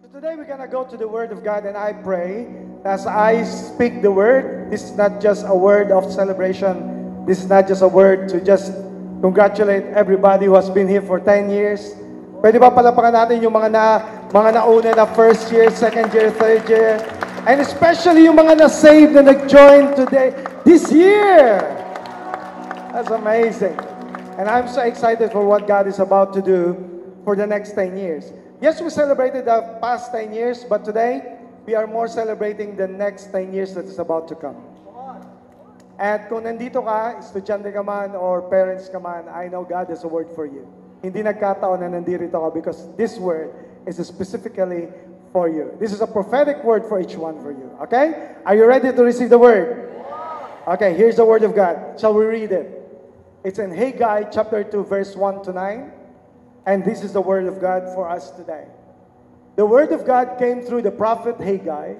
Today we're going to go to the Word of God, and I pray as I speak the Word, this is not just a word of celebration. This is not just a word to just congratulate everybody who has been here for 10 years. Pwede ba palapakan natin yung mga nauna na first year, second year, third year, and especially yung mga na-saved na nag-join today, this year. That's amazing. And I'm so excited for what God is about to do for the next 10 years. Yes, we celebrated the past 10 years, but today, we are more celebrating the next 10 years that is about to come. At kung nandito ka, estudyante ka man, or parents ka man, I know God has a word for you. Hindi nagkataon na nandito ka because this word is specifically for you. This is a prophetic word for each one for you. Okay? Are you ready to receive the word? Okay, here's the word of God. Shall we read it? It's in Haggai chapter 2, verse 1 to 9. And this is the word of God for us today. The word of God came through the prophet Haggai.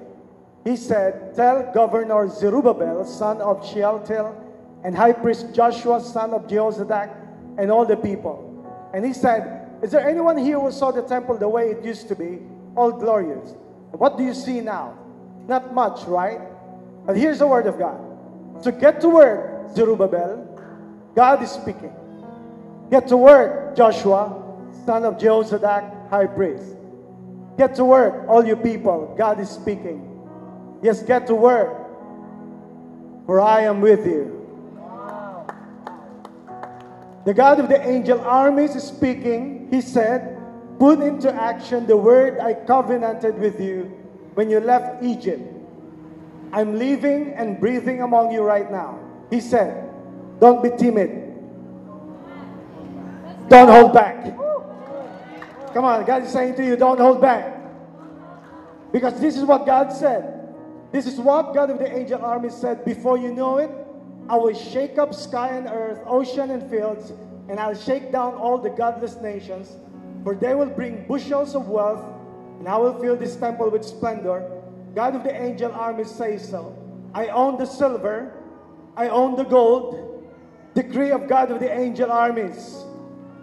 He said, "Tell Governor Zerubbabel, son of Shealtiel, and High Priest Joshua, son of Jehozadak, and all the people." And he said, "Is there anyone here who saw the temple the way it used to be, all glorious? What do you see now? Not much, right? But here's the word of God. So get to work, Zerubbabel. God is speaking. Get to work, Joshua, son of Jehozadak, high priest. Get to work, all you people. God is speaking. Yes, get to work, for I am with you." The God of the angel armies is speaking. He said, "Put into action the word I covenanted with you when you left Egypt. I'm living and breathing among you right now." He said, "Don't be timid. Don't hold back." Come on, God is saying to you, don't hold back. Because this is what God said. This is what God of the angel army said. "Before you know it, I will shake up sky and earth, ocean and fields, and I'll shake down all the godless nations, for they will bring bushels of wealth, and I will fill this temple with splendor." God of the angel army says so. "I own the silver, I own the gold." Decree of God of the angel armies.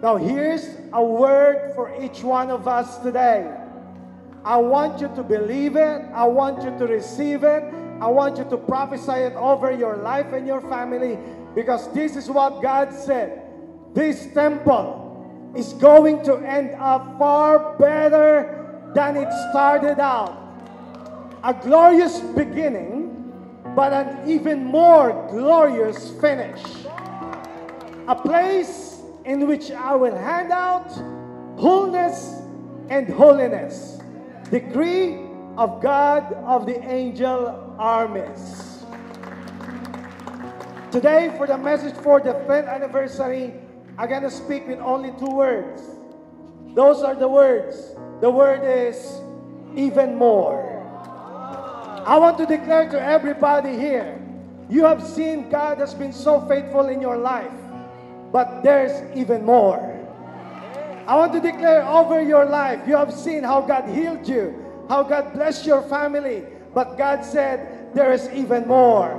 Now here's a word for each one of us today. I want you to believe it. I want you to receive it. I want you to prophesy it over your life and your family, because this is what God said. This temple is going to end up far better than it started out. A glorious beginning, but an even more glorious finish. A place in which I will hand out wholeness and holiness. Decree of God of the angel armies. Today, for the message for the 10th anniversary, I'm going to speak with only 2 words. Those are the words. The word is even more. I want to declare to everybody here, you have seen God has been so faithful in your life, but there's even more. I want to declare over your life, you have seen how God healed you, how God blessed your family, but God said, there is even more.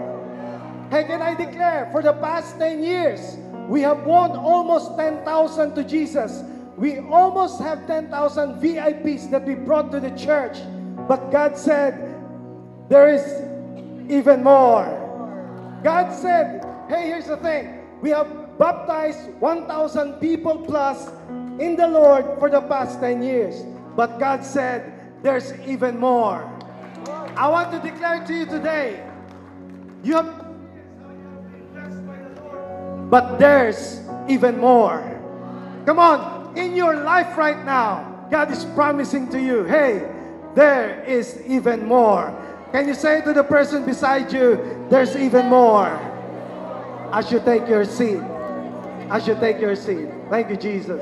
Hey, can I declare, for the past 10 years, we have won almost 10,000 to Jesus. We almost have 10,000 VIPs that we brought to the church, but God said, there is even more. God said, hey, here's the thing, we have baptized 1,000 people plus in the Lord for the past 10 years. But God said, there's even more. I want to declare to you today, you have, but there's even more. Come on, in your life right now, God is promising to you, hey, there is even more. Can you say to the person beside you, there's even more? As you take your seat. As you take your seat. Thank you, Jesus.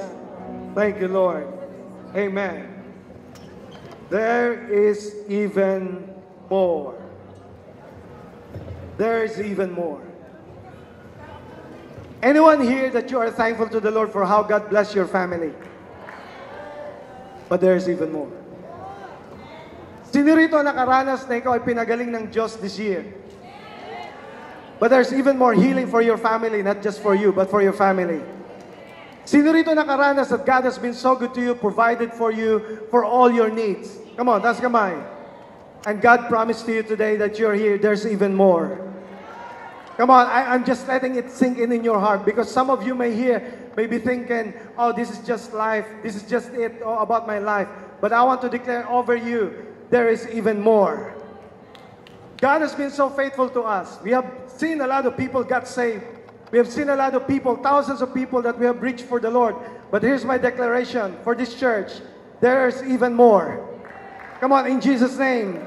Thank you, Lord. Amen. There is even more. There is even more. Anyone here that you are thankful to the Lord for how God blessed your family? But there is even more. Sino rito nakaranas na ikaw ay pinagaling ng Diyos this year? But there's even more healing for your family, not just for you, but for your family. Sino rito nakaranas that God has been so good to you, provided for you, for all your needs? Come on, taas kamay. And God promised to you today that you're here, there's even more. Come on, I'm just letting it sink in your heart because some of you may be thinking, oh, this is just life. This is just it about my life. But I want to declare over you, there is even more. God has been so faithful to us. We have seen a lot of people got saved. We have seen a lot of people, thousands of people that we have reached for the Lord. But here's my declaration for this church. There's even more. Come on, in Jesus' name.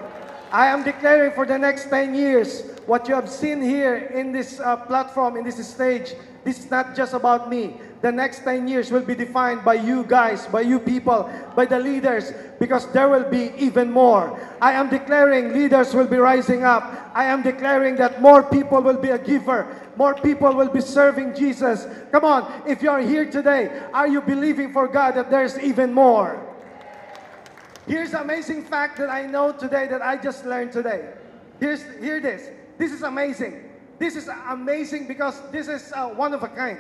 I am declaring for the next 10 years, what you have seen here in this platform, in this stage, this is not just about me. The next 10 years will be defined by you guys, by you people, by the leaders, because there will be even more. I am declaring leaders will be rising up. I am declaring that more people will be a giver. More people will be serving Jesus. Come on, if you are here today, are you believing for God that there's even more? Here's the amazing fact that I know today that I just learned today. Hear this. This is amazing. This is amazing because this is one of a kind.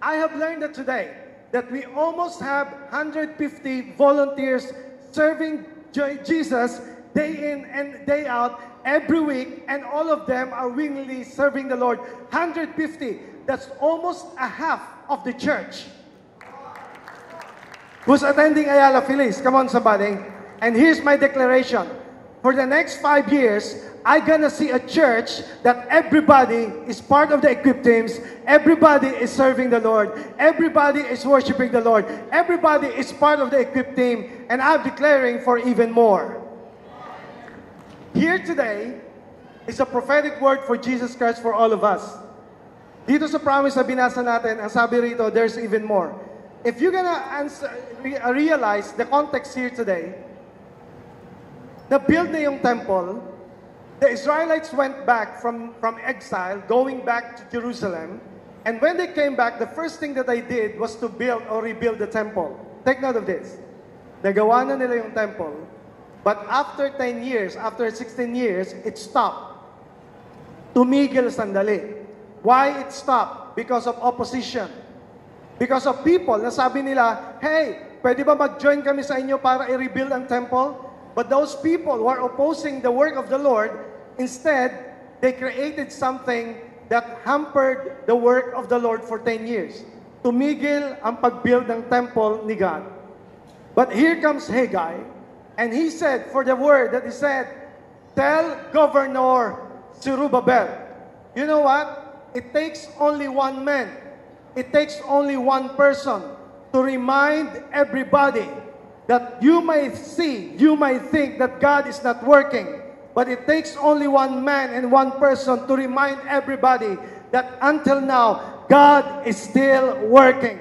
I have learned that today that we almost have 150 volunteers serving Jesus day in and day out every week, and all of them are willingly serving the Lord. 150. That's almost a half of the church. Who's attending Ayala Feliz? Come on, somebody. And here's my declaration. For the next 5 years, I'm gonna see a church that everybody is part of the equipped teams. Everybody is serving the Lord. Everybody is worshiping the Lord. Everybody is part of the equipped team. And I'm declaring for even more. Here today is a prophetic word for Jesus Christ for all of us. Dito sa promise na binasa natin, ang sabi rito, there's even more. If you're gonna realize the context here today, na-build na yung temple, the Israelites went back from exile, going back to Jerusalem, and when they came back, the first thing that they did was to build or rebuild the temple. Take note of this. Nagawa na nila yung temple, but after 10 years, after 16 years, it stopped. Tumigil sandali. Why it stopped? Because of opposition. Because of people na sabi nila, hey, pwede ba mag-join kami sa inyo para i-rebuild ang temple? But those people who are opposing the work of the Lord, instead, they created something that hampered the work of the Lord for 10 years. Tumigil ang pag-build ng temple ni God. But here comes Haggai, and he said, for the word that he said, tell Governor Zerubbabel, you know what? It takes only one man. It takes only one person to remind everybody that you may see, you may think that God is not working, but it takes only one man and one person to remind everybody that until now, God is still working.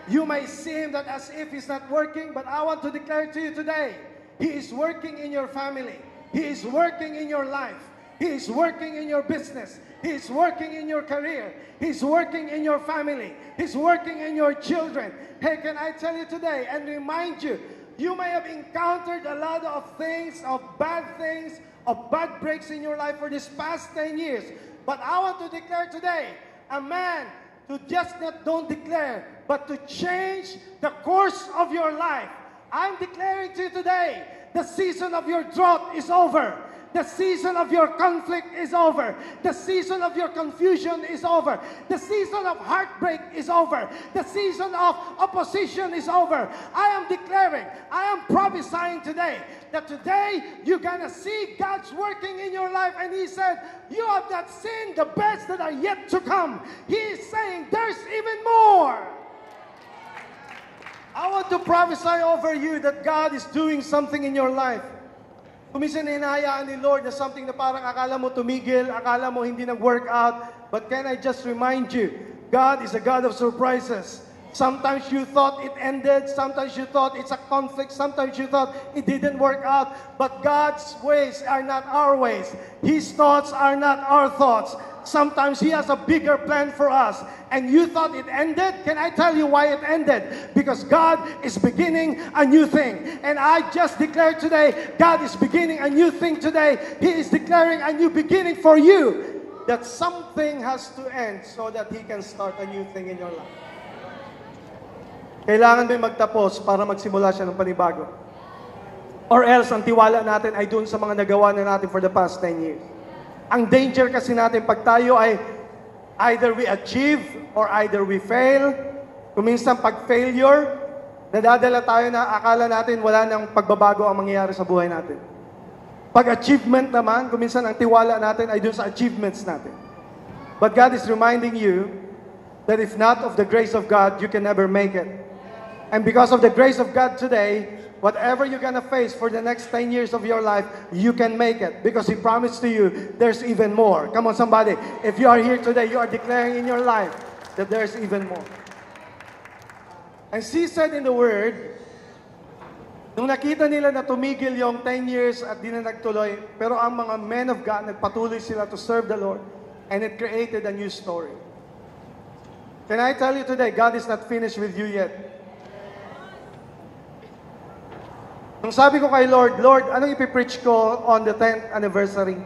You may see Him that as if He's not working, but I want to declare to you today, He is working in your family. He is working in your life. He is working in your business. He is working in your career. He's working in your family. He's working in your children. Hey, can I tell you today and remind you, you may have encountered a lot of things, of bad breaks in your life for this past 10 years. But I want to declare today, a man to just not don't declare, but to change the course of your life. I'm declaring to you today, the season of your drought is over. The season of your conflict is over. The season of your confusion is over. The season of heartbreak is over. The season of opposition is over. I am declaring, I am prophesying today that today you're gonna see God's working in your life. And He said, you have not seen the best that are yet to come. He is saying there's even more. I want to prophesy over you that God is doing something in your life. Kuminsan hinahayaan ni Lord na something na parang akala mo tumigil, akala mo hindi nag-work out. But can I just remind you, God is a God of surprises. Sometimes you thought it ended, sometimes you thought it's a conflict, sometimes you thought it didn't work out. But God's ways are not our ways. His thoughts are not our thoughts. Sometimes He has a bigger plan for us. And you thought it ended? Can I tell you why it ended? Because God is beginning a new thing. And I just declare today, God is beginning a new thing today. He is declaring a new beginning for you. That something has to end so that He can start a new thing in your life. Kailangan may magtapos para magsimula siya ng panibago. Or else, ang tiwala natin ay dun sa mga nagawa na natin for the past 10 years. Ang danger kasi natin pag tayo ay either we achieve or either we fail. Kuminsan pag failure, nadadala tayo na akala natin wala nang pagbabago ang mangyayari sa buhay natin. Pag achievement naman, kuminsan ang tiwala natin ay dun sa achievements natin. But God is reminding you that if not of the grace of God, you can never make it. And because of the grace of God today, whatever you're gonna face for the next 10 years of your life, you can make it. Because He promised to you, there's even more. Come on, somebody. If you are here today, you are declaring in your life that there's even more. And she said in the Word, nung nakita nila na tumigil yung 10 years at di na nagtuloy, pero ang mga men of God, nagpatuloy sila to serve the Lord. And it created a new story. Can I tell you today, God is not finished with you yet. Nung sabi ko kay Lord, Lord, anong ipipreach ko on the 10th anniversary?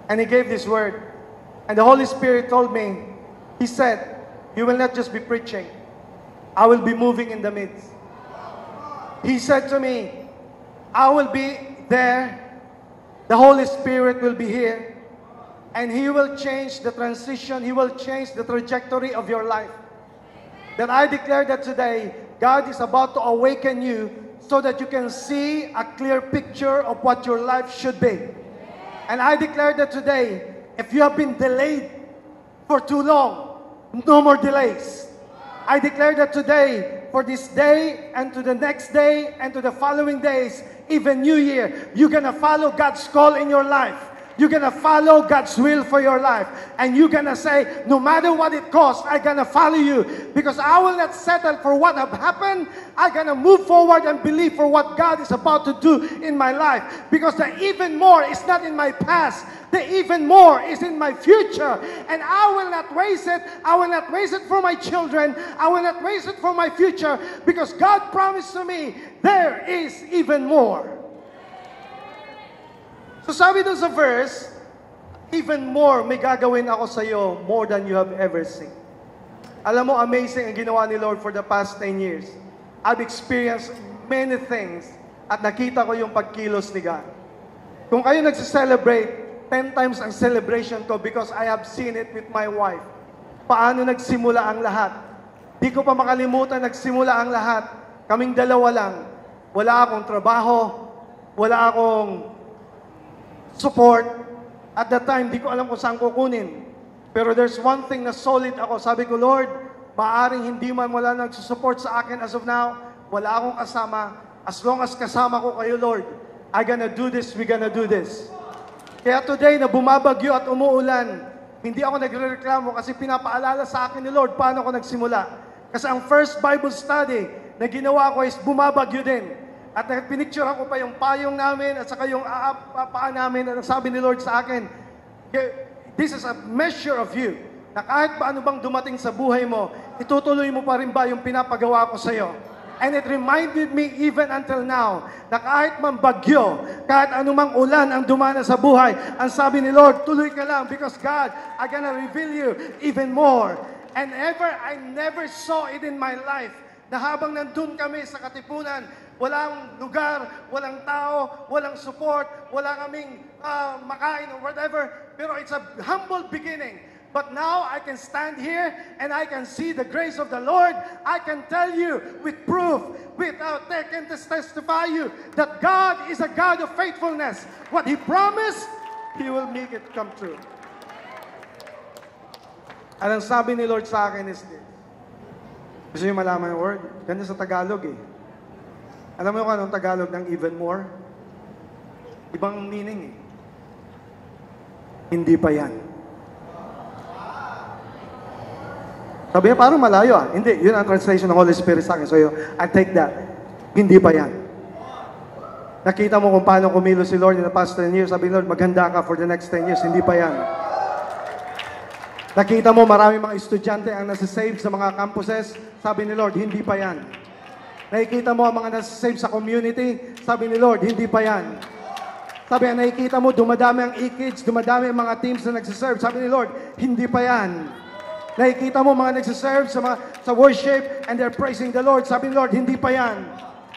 And He gave this word. And the Holy Spirit told me, He said, you will not just be preaching. I will be moving in the midst. He said to me, I will be there. The Holy Spirit will be here. And He will change the transition. He will change the trajectory of your life. That I declare that today, God is about to awaken you so that you can see a clear picture of what your life should be. And I declare that today, if you have been delayed for too long, no more delays. I declare that today, for this day and to the next day and to the following days, even New Year, you're gonna follow God's call in your life. You're gonna follow God's will for your life. And you're gonna say, no matter what it costs, I'm gonna follow you. Because I will not settle for what have happened. I'm gonna move forward and believe for what God is about to do in my life. Because the even more is not in my past. The even more is in my future. And I will not waste it. I will not waste it for my children. I will not waste it for my future. Because God promised to me, there is even more. So sabi doon sa verse, even more may gagawin ako sa iyo more than you have ever seen. Alam mo, amazing ang ginawa ni Lord for the past 10 years. I've experienced many things at nakita ko yung pagkilos ni God. Kung kayo nagse-celebrate, 10 times ang celebration ko because I have seen it with my wife. Paano nagsimula ang lahat? Di ko pa makalimutan, nagsimula ang lahat. Kaming dalawa lang. Wala akong trabaho, wala akong support. At that time, di ko alam kung saan kukunin. Pero there's one thing na solid ako. Sabi ko, Lord, maaring hindi man wala nagsusupport sa akin as of now, wala akong kasama. As long as kasama ko kayo, Lord, I'm gonna do this, we're gonna do this. Kaya today, na bumabagyo at umuulan, hindi ako nagrereklamo kasi pinapaalala sa akin ni Lord paano ako nagsimula. Kasi ang first Bible study na ginawa ko is bumabagyo din. At pinicturean ko pa yung payong namin at saka yung paa namin. At sabi ni Lord sa akin, this is a measure of you. Na kahit pa ano bang dumating sa buhay mo, itutuloy mo pa rin ba yung pinapagawa ko sa iyo? And it reminded me even until now, na kahit man bagyo, kahit anumang ulan ang dumana sa buhay, ang sabi ni Lord, tuloy ka lang because God, I'm gonna reveal you even more. And I never saw it in my life na habang nandun kami sa Katipunan, walang lugar, walang tao, walang support, wala kaming makain or whatever. Pero it's a humble beginning. But now I can stand here and I can see the grace of the Lord. I can tell you with proof, I can testify you that God is a God of faithfulness. What He promised, He will make it come true. At ang sabi ni Lord sa akin is this. Gusto niyo malaman yung word? Ganda sa Tagalog eh. Alam mo kung anong Tagalog ng even more? Ibang meaning eh. Hindi pa yan. Sabi niya, parang malayo ah. Hindi, yun ang translation ng Holy Spirit sa akin. So I take that. Hindi pa yan. Nakita mo kung paano kumilos si Lord in the past 10 years. Sabi ni Lord, maghanda ka for the next 10 years. Hindi pa yan. Nakita mo maraming mga estudyante ang nasa-save sa mga campuses. Sabi ni Lord, hindi pa yan. Nakikita mo ang mga nasa-save sa community. Sabi ni Lord, hindi pa yan. Sabi, nakikita mo, dumadami ang e-kids, dumadami ang mga teams na nagsiserve. Sabi ni Lord, hindi pa yan. Nakikita mo mga nagsiserve sa worship and they're praising the Lord. Sabi ni Lord, hindi pa yan.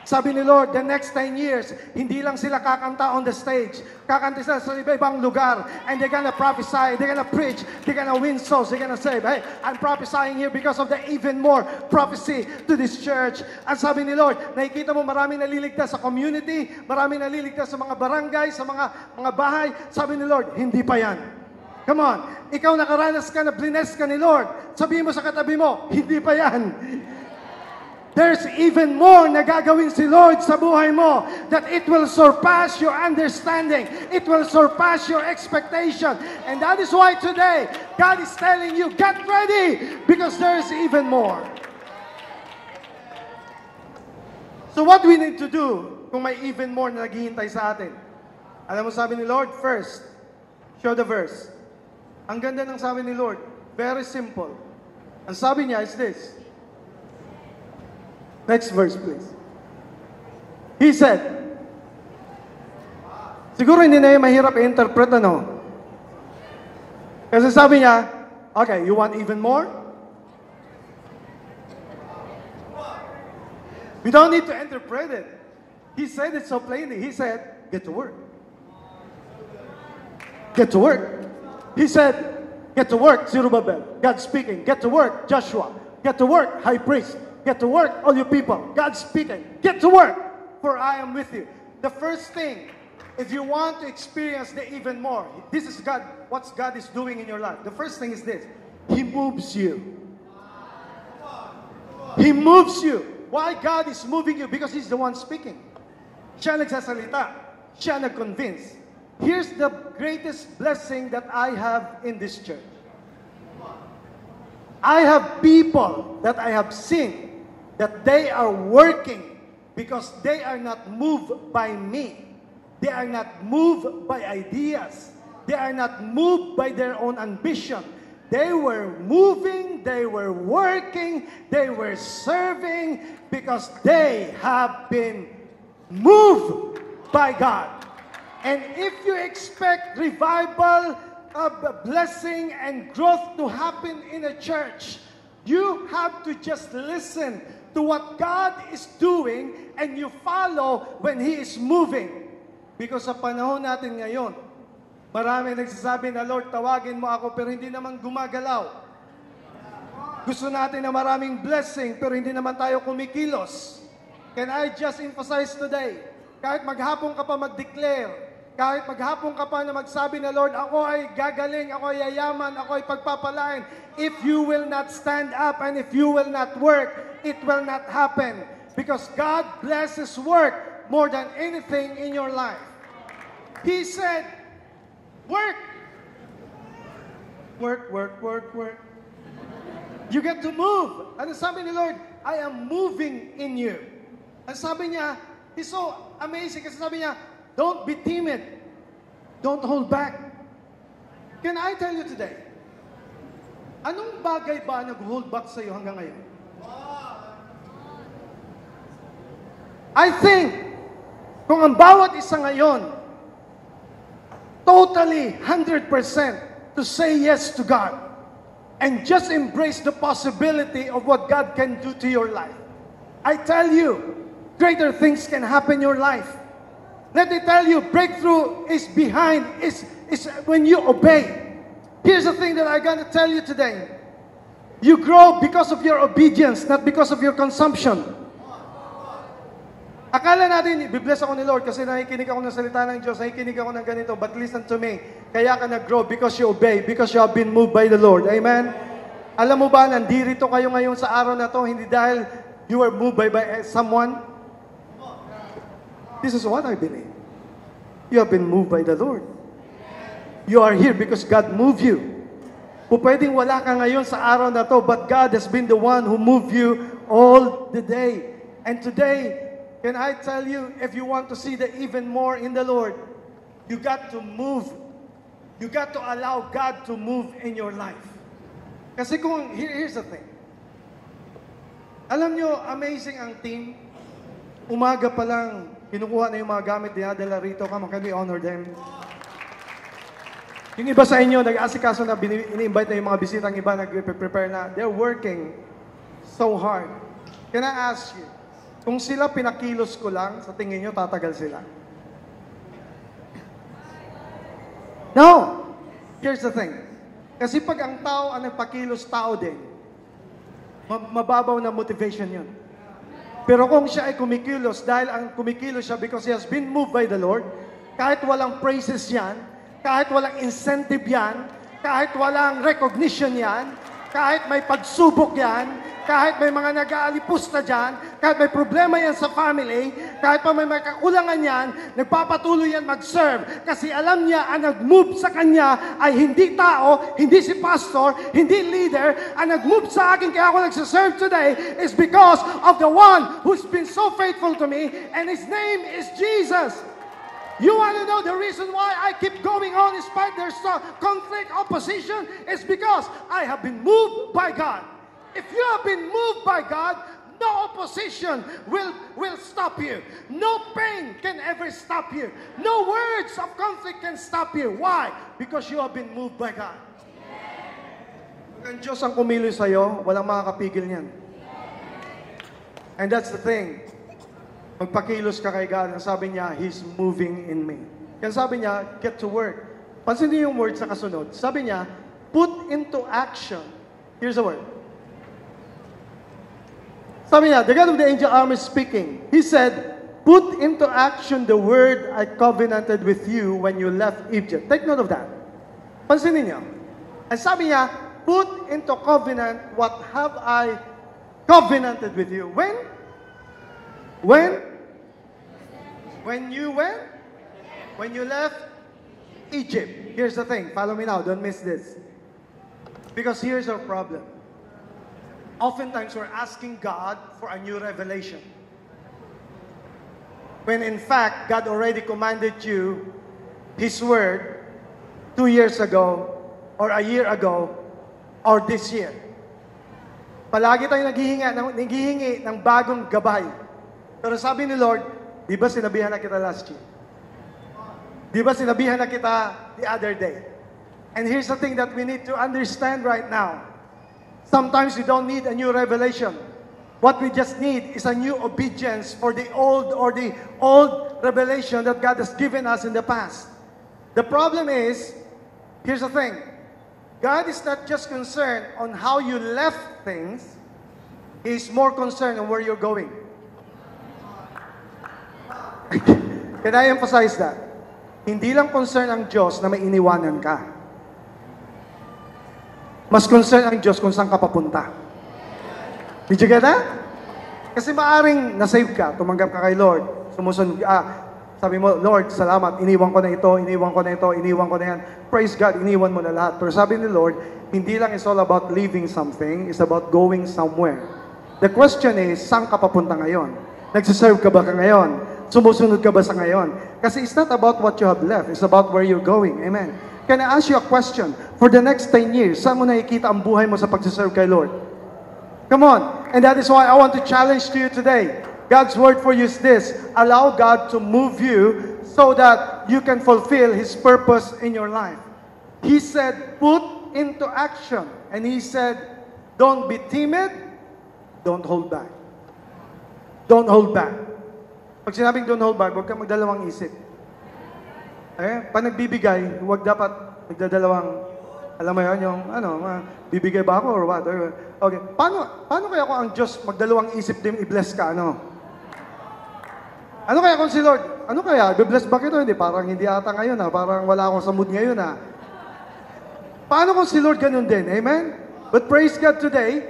Sabi ni Lord, the next 10 years, hindi lang sila kakanta on the stage. Kakanta sila sa iba-ibang lugar. And they're gonna prophesy, they're gonna preach, they're gonna win souls, they're gonna say, hey, I'm prophesying here because of the even more prophecy to this church. At sabi ni Lord, nakikita mo maraming naliligtas sa community, maraming naliligtas sa mga barangay, sa mga bahay. Sabi ni Lord, hindi pa yan. Come on, ikaw nakaranas ka na bless ka ni Lord. Sabihin mo sa katabi mo, hindi pa yan. There's even more na gagawin si Lord sa buhay mo that it will surpass your understanding. It will surpass your expectation. And that is why today, God is telling you, get ready because there's even more. So what we need to do kung may even more na naghihintay sa atin? Alam mo sabi ni Lord, first, show the verse. Ang ganda ng sabi ni Lord, very simple. Ang sabi niya is this. Next verse, please. He said, siguro hindi na yung mahirap i-interpret, ano? Kasi sabi niya, okay, you want even more? We don't need to interpret it. He said it so plainly. He said, get to work. Get to work. He said, get to work, Zerubbabel. God speaking. Get to work, Joshua. Get to work, high priest. Get to work, all you people. God's speaking. Get to work, for I am with you. The first thing, if you want to experience the even more, this is God, what God is doing in your life. The first thing is this. He moves you. He moves you. Why God is moving you? Because He's the one speaking. Siya nagsasalita. Siya nag-convince. Here's the greatest blessing that I have in this church. I have people that I have seen that they are working because they are not moved by me. They are not moved by ideas. They are not moved by their own ambition. They were moving, they were working, they were serving because they have been moved by God. And if you expect revival, blessing and growth to happen in a church, you have to just listen to what God is doing and you follow when He is moving. Because sa panahon natin ngayon, marami nagsasabi na, Lord, tawagin mo ako pero hindi naman gumagalaw. Gusto natin na maraming blessing pero hindi naman tayo kumikilos. Can I just emphasize today, kahit maghapon ka pa mag-declare, kahit maghapon ka pa na magsabi na, Lord, ako ay gagaling, ako ay yayaman, ako ay pagpapalain. If you will not stand up and if you will not work, it will not happen. Because God blesses work more than anything in your life. He said, work. Work, work, work, work. You get to move. Ano sabi ni Lord? I am moving in you. Ang sabi niya, He's so amazing kasi sabi niya, don't be timid. Don't hold back. Can I tell you today, anong bagay ba nag-hold back sa iyo hanggang ngayon? I think, kung ang bawat isa ngayon, totally, 100% to say yes to God, and just embrace the possibility of what God can do to your life. I tell you, greater things can happen in your life. Let me tell you, breakthrough is behind, is when you obey. Here's the thing that I'm going to tell you today. You grow because of your obedience, not because of your consumption. Akala natin, bibless ako ni Lord kasi nakikinig ako ng salita ng Diyos, nakikinig ako ng ganito, but listen to me. Kaya ka nag-grow because you obey, because you have been moved by the Lord. Amen? Alam mo ba, nandito kayo ngayon sa araw na to, hindi dahil you were moved by someone. This is what I believe. You have been moved by the Lord. You are here because God moved you. Pwedeng wala ka ngayon sa araw na to, but God has been the one who moved you all the day. And today, can I tell you, if you want to see the even more in the Lord, you got to move. You got to allow God to move in your life. Kasi kung, here's the thing. Alam nyo, amazing ang team. Umaga pa lang, kinukuha na yung mga gamit, dinadala rito. Come on, can we honor them? Yung iba sa inyo, nag-asikaso na, ini-invite na yung mga bisitang iba, nag-prepare na. They're working so hard. Can I ask you, Kung sila pinakilos ko lang, sa tingin nyo, tatagal sila? No! Here's the thing. Kasi pag ang tao ang nagpakilos, tao din, mababaw na motivation yun. Pero kung siya ay kumikilos, dahil ang kumikilos siya because he has been moved by the Lord, kahit walang praises yan, kahit walang incentive yan, kahit walang recognition yan, kahit may pagsubok yan, kahit may mga nag-aalipusta dyan, kahit may problema yan sa family, kahit pa may kakulangan yan, nagpapatuloy yan mag-serve. Kasi alam niya, ang nag-move sa kanya ay hindi tao, hindi si pastor, hindi leader. Ang nag-move sa akin, kaya ako nagsaserve today, is because of the one who's been so faithful to me, and his name is Jesus. You want to know the reason why I keep going on despite there's conflict, opposition? It's because I have been moved by God. If you have been moved by God, no opposition will stop you. No pain can ever stop you. No words of conflict can stop you. Why? Because you have been moved by God. Pag ang Diyos ang kumilos sa'yo, walang makakapigil niyan. And that's the thing. Magpakilos ka kay God, ang sabi niya, He's moving in me. Kaya sabi niya, get to work. Pansin niyo yung word sa kasunod. Sabi niya, put into action. Here's the word. Sabi niya, the God of the angel army speaking. He said, put into action the word I covenanted with you when you left Egypt. Take note of that. Pansinin niyo. And sabi niya, put into covenant what have I covenanted with you. When? When you went? When you left Egypt. Here's the thing. Follow me now. Don't miss this. Because here's our problem. Oftentimes we're asking God for a new revelation. When in fact, God already commanded you His word 2 years ago, or a year ago, or this year. Palagi tayong naghihingi ng bagong gabay. Pero sabi ni Lord, di ba sinabihan na kita last year? Di ba sinabihan na kita the other day? And here's the thing that we need to understand right now. Sometimes we don't need a new revelation. What we just need is a new obedience for the old revelation that God has given us in the past. The problem is, here's the thing. God is not just concerned on how you left things. He is more concerned on where you're going. Can I emphasize that? Hindi lang concern ang Diyos na may iniwanan ka. Mas concern ang Diyos kung saan ka papunta. Did you get that? Kasi maaring nasave ka, tumanggap ka kay Lord, sumusunod ka, sabi mo, Lord, salamat, iniwan ko na ito, iniwan ko na ito, iniwan ko na yan. Praise God, iniwan mo na lahat. Pero sabi ni Lord, hindi lang it's all about leaving something, it's about going somewhere. The question is, saan ka papunta ngayon? Nagsiserve ka ba ka ngayon? Sumusunod ka ba sa ngayon? Kasi it's not about what you have left. It's about where you're going. Amen. Can I ask you a question? For the next 10 years, saan mo nakikita ang buhay mo sa pagsiserve kay Lord? Come on. And that is why I want to challenge to you today. God's word for you is this. Allow God to move you so that you can fulfill His purpose in your life. He said, put into action. And He said, don't be timid. Don't hold back. Don't hold back. Pag sinabing don't hold back, huwag kang magdalawang isip. Pag nagbibigay, huwag dapat nagdadalawang, alam mo yun, yung, bibigay ba ako or what? Okay. Paano kaya kung ang Diyos magdalawang isip din i-bless ka, ano? Ano kaya kung si Lord, ano kaya, i-bless ba kita? Hindi, parang hindi ata ngayon, parang wala akong sa mood ngayon, Paano kung si Lord ganun din? Amen? But praise God today,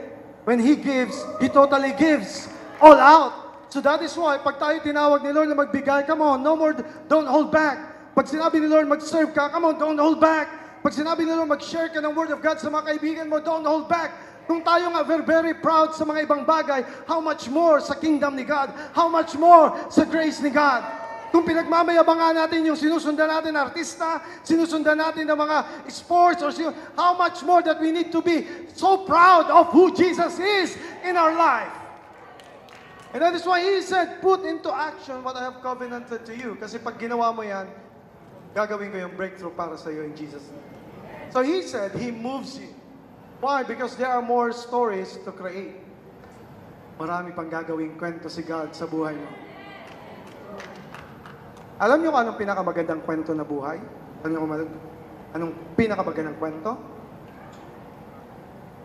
when He gives, He totally gives all out. So that is why, pag tayo tinawag ni Lord na magbigay, come on, no more, don't hold back. Pag sinabi ni Lord mag-serve ka, come on, don't hold back. Pag sinabi ni Lord mag-share ka ng Word of God sa mga kaibigan mo, don't hold back. Kung tayo nga very proud sa mga ibang bagay, how much more sa kingdom ni God? How much more sa grace ni God? Kung pinagmamayabangan natin yung sinusundan natin na artista, sinusundan natin ng mga sports, or how much more that we need to be so proud of who Jesus is in our life. And that is why He said, put into action what I have covenanted to you. Kasi pag ginawa mo yan, gagawin ko yung breakthrough para sa iyo in Jesus' name. So He said, He moves you. Why? Because there are more stories to create. Marami pang gagawing kwento si God sa buhay mo. Alam niyo kung anong pinakamagandang kwento na buhay? Alam niyo kung anong pinakamagandang kwento?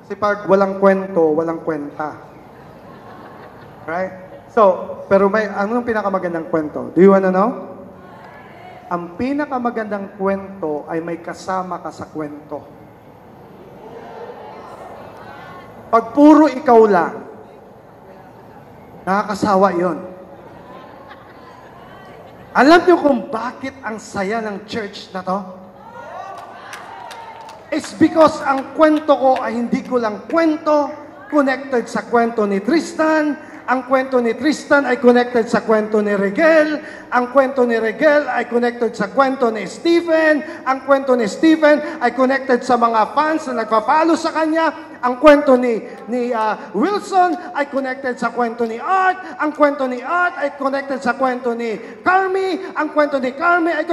Kasi pag walang kwento, walang kwenta. Right? So, pero anong pinakamagandang kwento? Do you wanna know? Ang pinakamagandang kwento ay may kasama ka sa kwento. Pag puro ikaw lang, nakakasawa yon. Alam niyo kung bakit ang saya ng church na to? It's because ang kwento ko ay hindi ko lang kwento, connected sa kwento ni Tristan. Ang kwento ni Tristan ay connected sa kwento ni Rigel. Ang kwento ni Rigel ay connected sa kwento ni Stephen. Ang kwento ni Stephen ay connected sa mga fans na nagpa-follow sa kanya. Ang kwento ni Wilson ay connected sa kwento ni Art. Ang kwento ni Art ay connected sa kwento ni Carmi. Ang kwento ni Carmi ay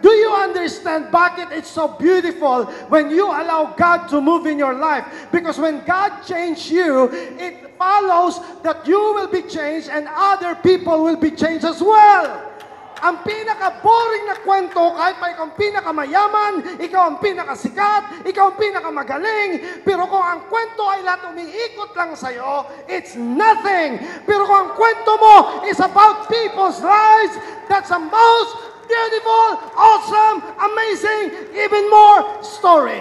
do you understand bakit it's so beautiful when you allow God to move in your life? Because when God changes you, it follows that you will be changed and other people will be changed as well. Ang pinaka-boring na kwento, kahit pa ikaw ang pinakamayaman, ikaw ang pinakasikat, ikaw ang pinakamagaling, pero kung ang kwento ay lahat umiikot lang sa'yo, it's nothing. Pero kung ang kwento mo is about people's lives, that's the most beautiful, awesome, amazing, even more story.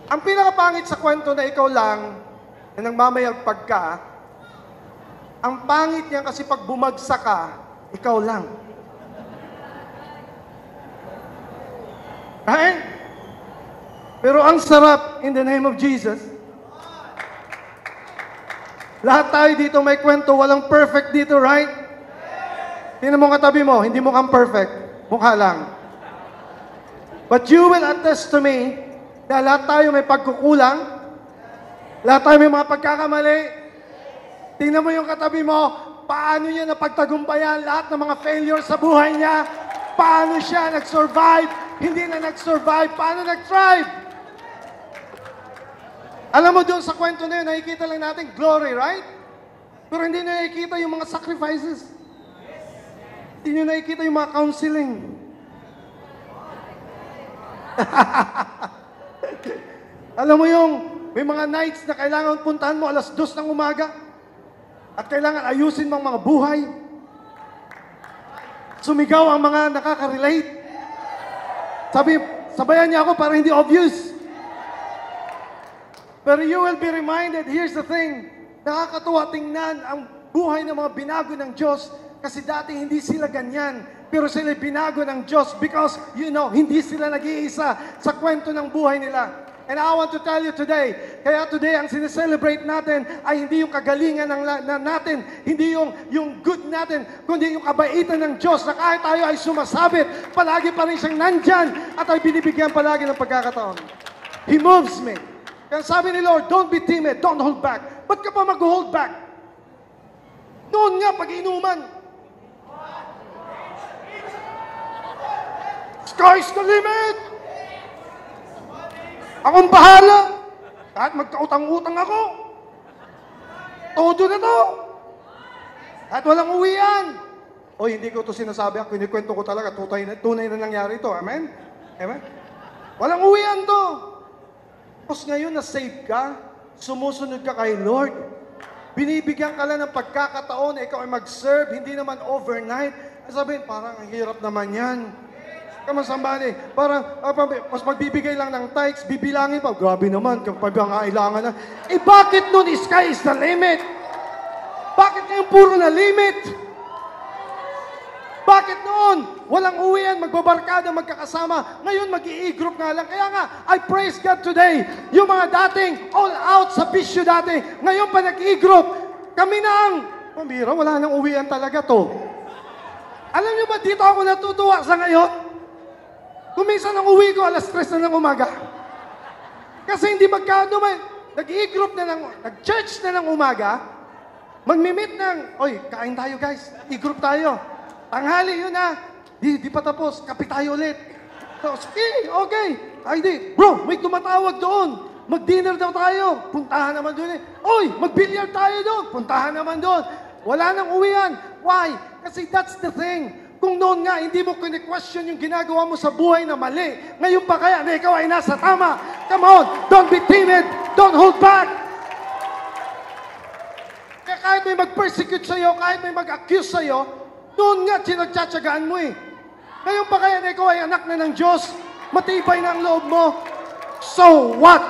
Ang pinakapangit sa kwento na ikaw lang, na nagmamayagpag ka, ang pangit niya kasi pag bumagsak ka, ikaw lang. Right? Pero ang sarap in the name of Jesus. Lahat tayo dito may kwento, walang perfect dito, right? Tingnan mo katabi mo, hindi mo kang perfect. Mukha lang. But you will attest to me na lahat tayo may pagkukulang, lahat tayo may mga pagkakamali. Tingnan mo yung katabi mo, paano niya napagtagumpayan lahat ng mga failures sa buhay niya, paano siya nag-survive, hindi na nag-survive, paano nag-thrive. Alam mo doon sa kwento na yun, nakikita lang natin glory, right? Pero hindi na nakikita yung mga sacrifices. Hindi nyo nakikita yung mga counseling. Alam mo yung may mga nights na kailangan puntahan mo alas 2 ng umaga at kailangan ayusin mong mga buhay. Sumigaw ang mga nakaka-relate. Sabayan niya ako para hindi obvious. Pero you will be reminded, here's the thing, nakakatuwa tingnan ang buhay ng mga binago ng Diyos kasi dati hindi sila ganyan. Pero sila binago ng Diyos because, you know, hindi sila nag-iisa sa kwento ng buhay nila. And I want to tell you today, kaya today ang sineselebrate natin ay hindi yung kagalingan natin, hindi yung good natin, kundi yung kabaitan ng Diyos na kahit tayo ay sumasabit, palagi pa rin siyang nandyan at ay binibigyan palagi ng pagkakataon. He moves me. Kaya sabi ni Lord, don't be timid, don't hold back. Ba't ka pa mag-hold back? Noon nga, pag-inuman. Sky's the limit! Akong bahala. Kahit magkautang-utang ako. Todo na to. Kahit walang uwian. O hindi ko ito sinasabi. Kinikwento ko talaga. Tunay na nangyari ito. Amen? Amen? Walang uwian to. Tapos ngayon na-save ka. Sumusunod ka kay Lord. Binibigyan ka lang ng pagkakataon na ikaw ay mag-serve. Hindi naman overnight. Sabihin, parang ang hirap naman yan. Come on, somebody. Parang, mas magbibigay lang ng tithes, bibilangin pa. Grabe naman, kapag kailangan na. Eh, bakit nun sky is the limit? Bakit ngayon puro na limit? Bakit noon? Walang uwian, magbabarkada, magkakasama. Ngayon, mag-i-group nga lang. Kaya nga, I praise God today. Yung mga dating all out sa bisyo dati, ngayon pa nag-i-group. Kami na ang, pambira, wala nang uwian talaga to. Alam niyo ba, dito ako natutuwa sa ngayon? Kuminsan ang uwi ko, alas 3 na ng umaga. Kasi hindi magkano may, nag-i-group na ng, nag-church na ng umaga, magmi-meet ng, oy, kain tayo guys, i-group tayo. Tanghali yun na, di pa tapos, kape tayo ulit. So, okay, ay di, bro, may tumatawag doon. mag-dinner daw tayo. Puntahan naman doon eh. Oy, mag-billiard tayo doon. Puntahan naman doon. Wala nang uwian. Why? Kasi that's the thing. Kung noon nga, hindi mo kine-question yung ginagawa mo sa buhay na mali. Ngayon pa kaya na ikaw ay nasa tama. Come on, don't be timid. Don't hold back. Kaya kahit may mag-persecute sa'yo, kahit may mag-accuse sa'yo, noon nga, sinagtsatsagaan mo eh. Ngayon pa kaya na ikaw ay anak na ng Diyos, matibay na ang loob mo. So what?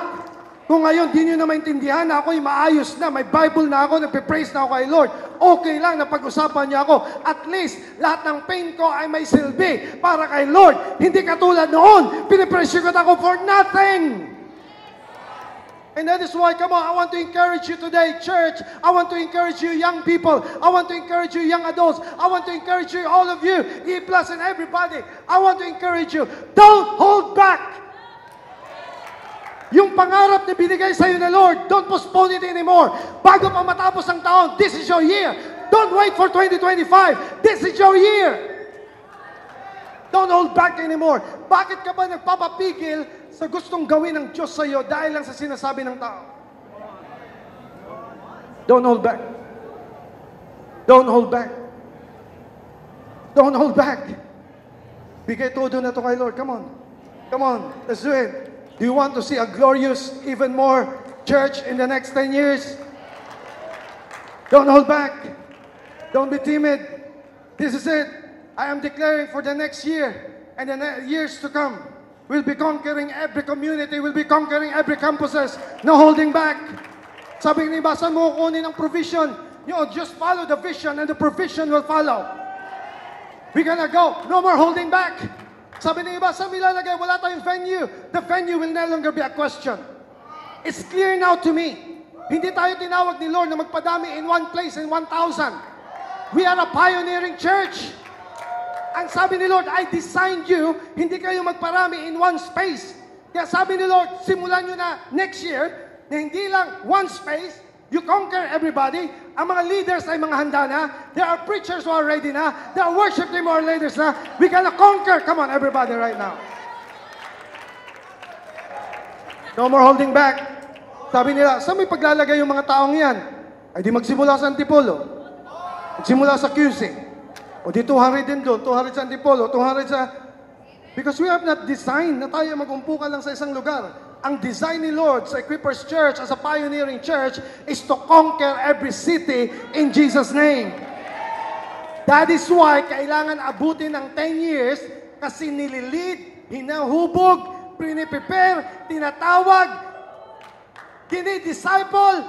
Kung ngayon di nyo na maintindihan na ako'y maayos na, may Bible na ako, nagpe-praise na ako kay Lord, okay lang na pag-usapan niyo ako. At least, lahat ng pain ko ay may silbi para kay Lord. Hindi katulad noon, pinipresecute ako for nothing. And that is why, come on, I want to encourage you today, church. I want to encourage you, young people. I want to encourage you, young adults. I want to encourage you, all of you, E+ and everybody. I want to encourage you, don't hold back. Yung pangarap na binigay sa'yo na Lord, don't postpone it anymore. Bago pa matapos ang taon, this is your year. Don't wait for 2025. This is your year. Don't hold back anymore. Bakit ka ba nagpapapigil sa gustong gawin ng Diyos sa'yo dahil lang sa sinasabi ng tao? Don't hold back. Don't hold back. Don't hold back. Bigay todo na to kay Lord. Come on. Come on. Let's do it. Do you want to see a glorious, even more church in the next 10 years? Don't hold back. Don't be timid. This is it. I am declaring for the next year and the years to come, we'll be conquering every community, we'll be conquering every campuses, no holding back. Sabi ni basa mo, kunin ang provision. You know, just follow the vision and the provision will follow. We're gonna go. No more holding back. Sabi ni iba, sa milalagay, wala tayong venue. The venue will no longer be a question. It's clear now to me. Hindi tayo tinawag ni Lord na magpadami in one place in 1,000. We are a pioneering church. Ang sabi ni Lord, I designed you, hindi kayo magparami in one space. Kaya sabi ni Lord, simulan nyo na next year, na hindi lang one space, you conquer everybody. Ang mga leaders ay mga handa na. There are preachers who are ready na. There are worship team who are leaders na. We gonna conquer. Come on, everybody right now. No more holding back. Sabi nila, saan may paglalagay yung mga taong yan? Ay di magsimula sa Antipolo. Magsimula sa QC. O di 200 din doon, 200 sa Antipolo, 200 sa... Because we have not designed na tayo mag-umpukan lang sa isang lugar. Ang design ni Lord sa Equippers Church as a pioneering church is to conquer every city in Jesus' name. That is why kailangan abutin ng 10 years kasi nililid, hinahubog, prepare, tinatawag, dinidisciple,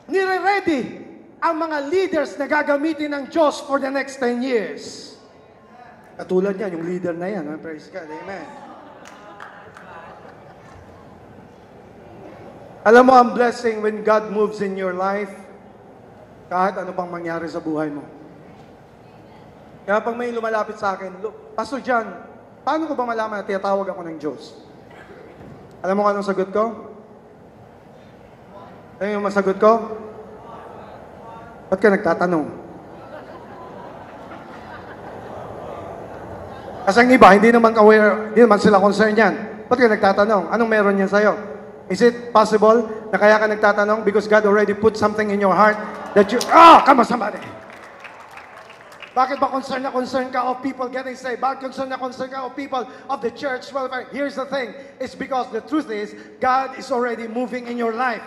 nire-ready ang mga leaders na gagamitin ng Diyos for the next 10 years. Katulad yan, yung leader na yan. Praise God. Amen. Alam mo, ang blessing when God moves in your life, kahit ano pang mangyari sa buhay mo. Kaya pag may lumalapit sa akin, Pastor John, paano ko ba malaman na tinatawag ako ng Diyos? Alam mo kung anong sagot ko? Ano yung masagot ko? Ba't ka nagtatanong? Kasi ang iba, hindi naman aware, hindi naman sila concerned yan. Ba't ka nagtatanong? Anong meron yan sa'yo? Is it possible na kaya ka nagtatanong because God already put something in your heart that you, come on somebody! Bakit ba concerned ka of people getting saved? Bakit concerned ka of people of the church? Well, here's the thing. It's because the truth is, God is already moving in your life.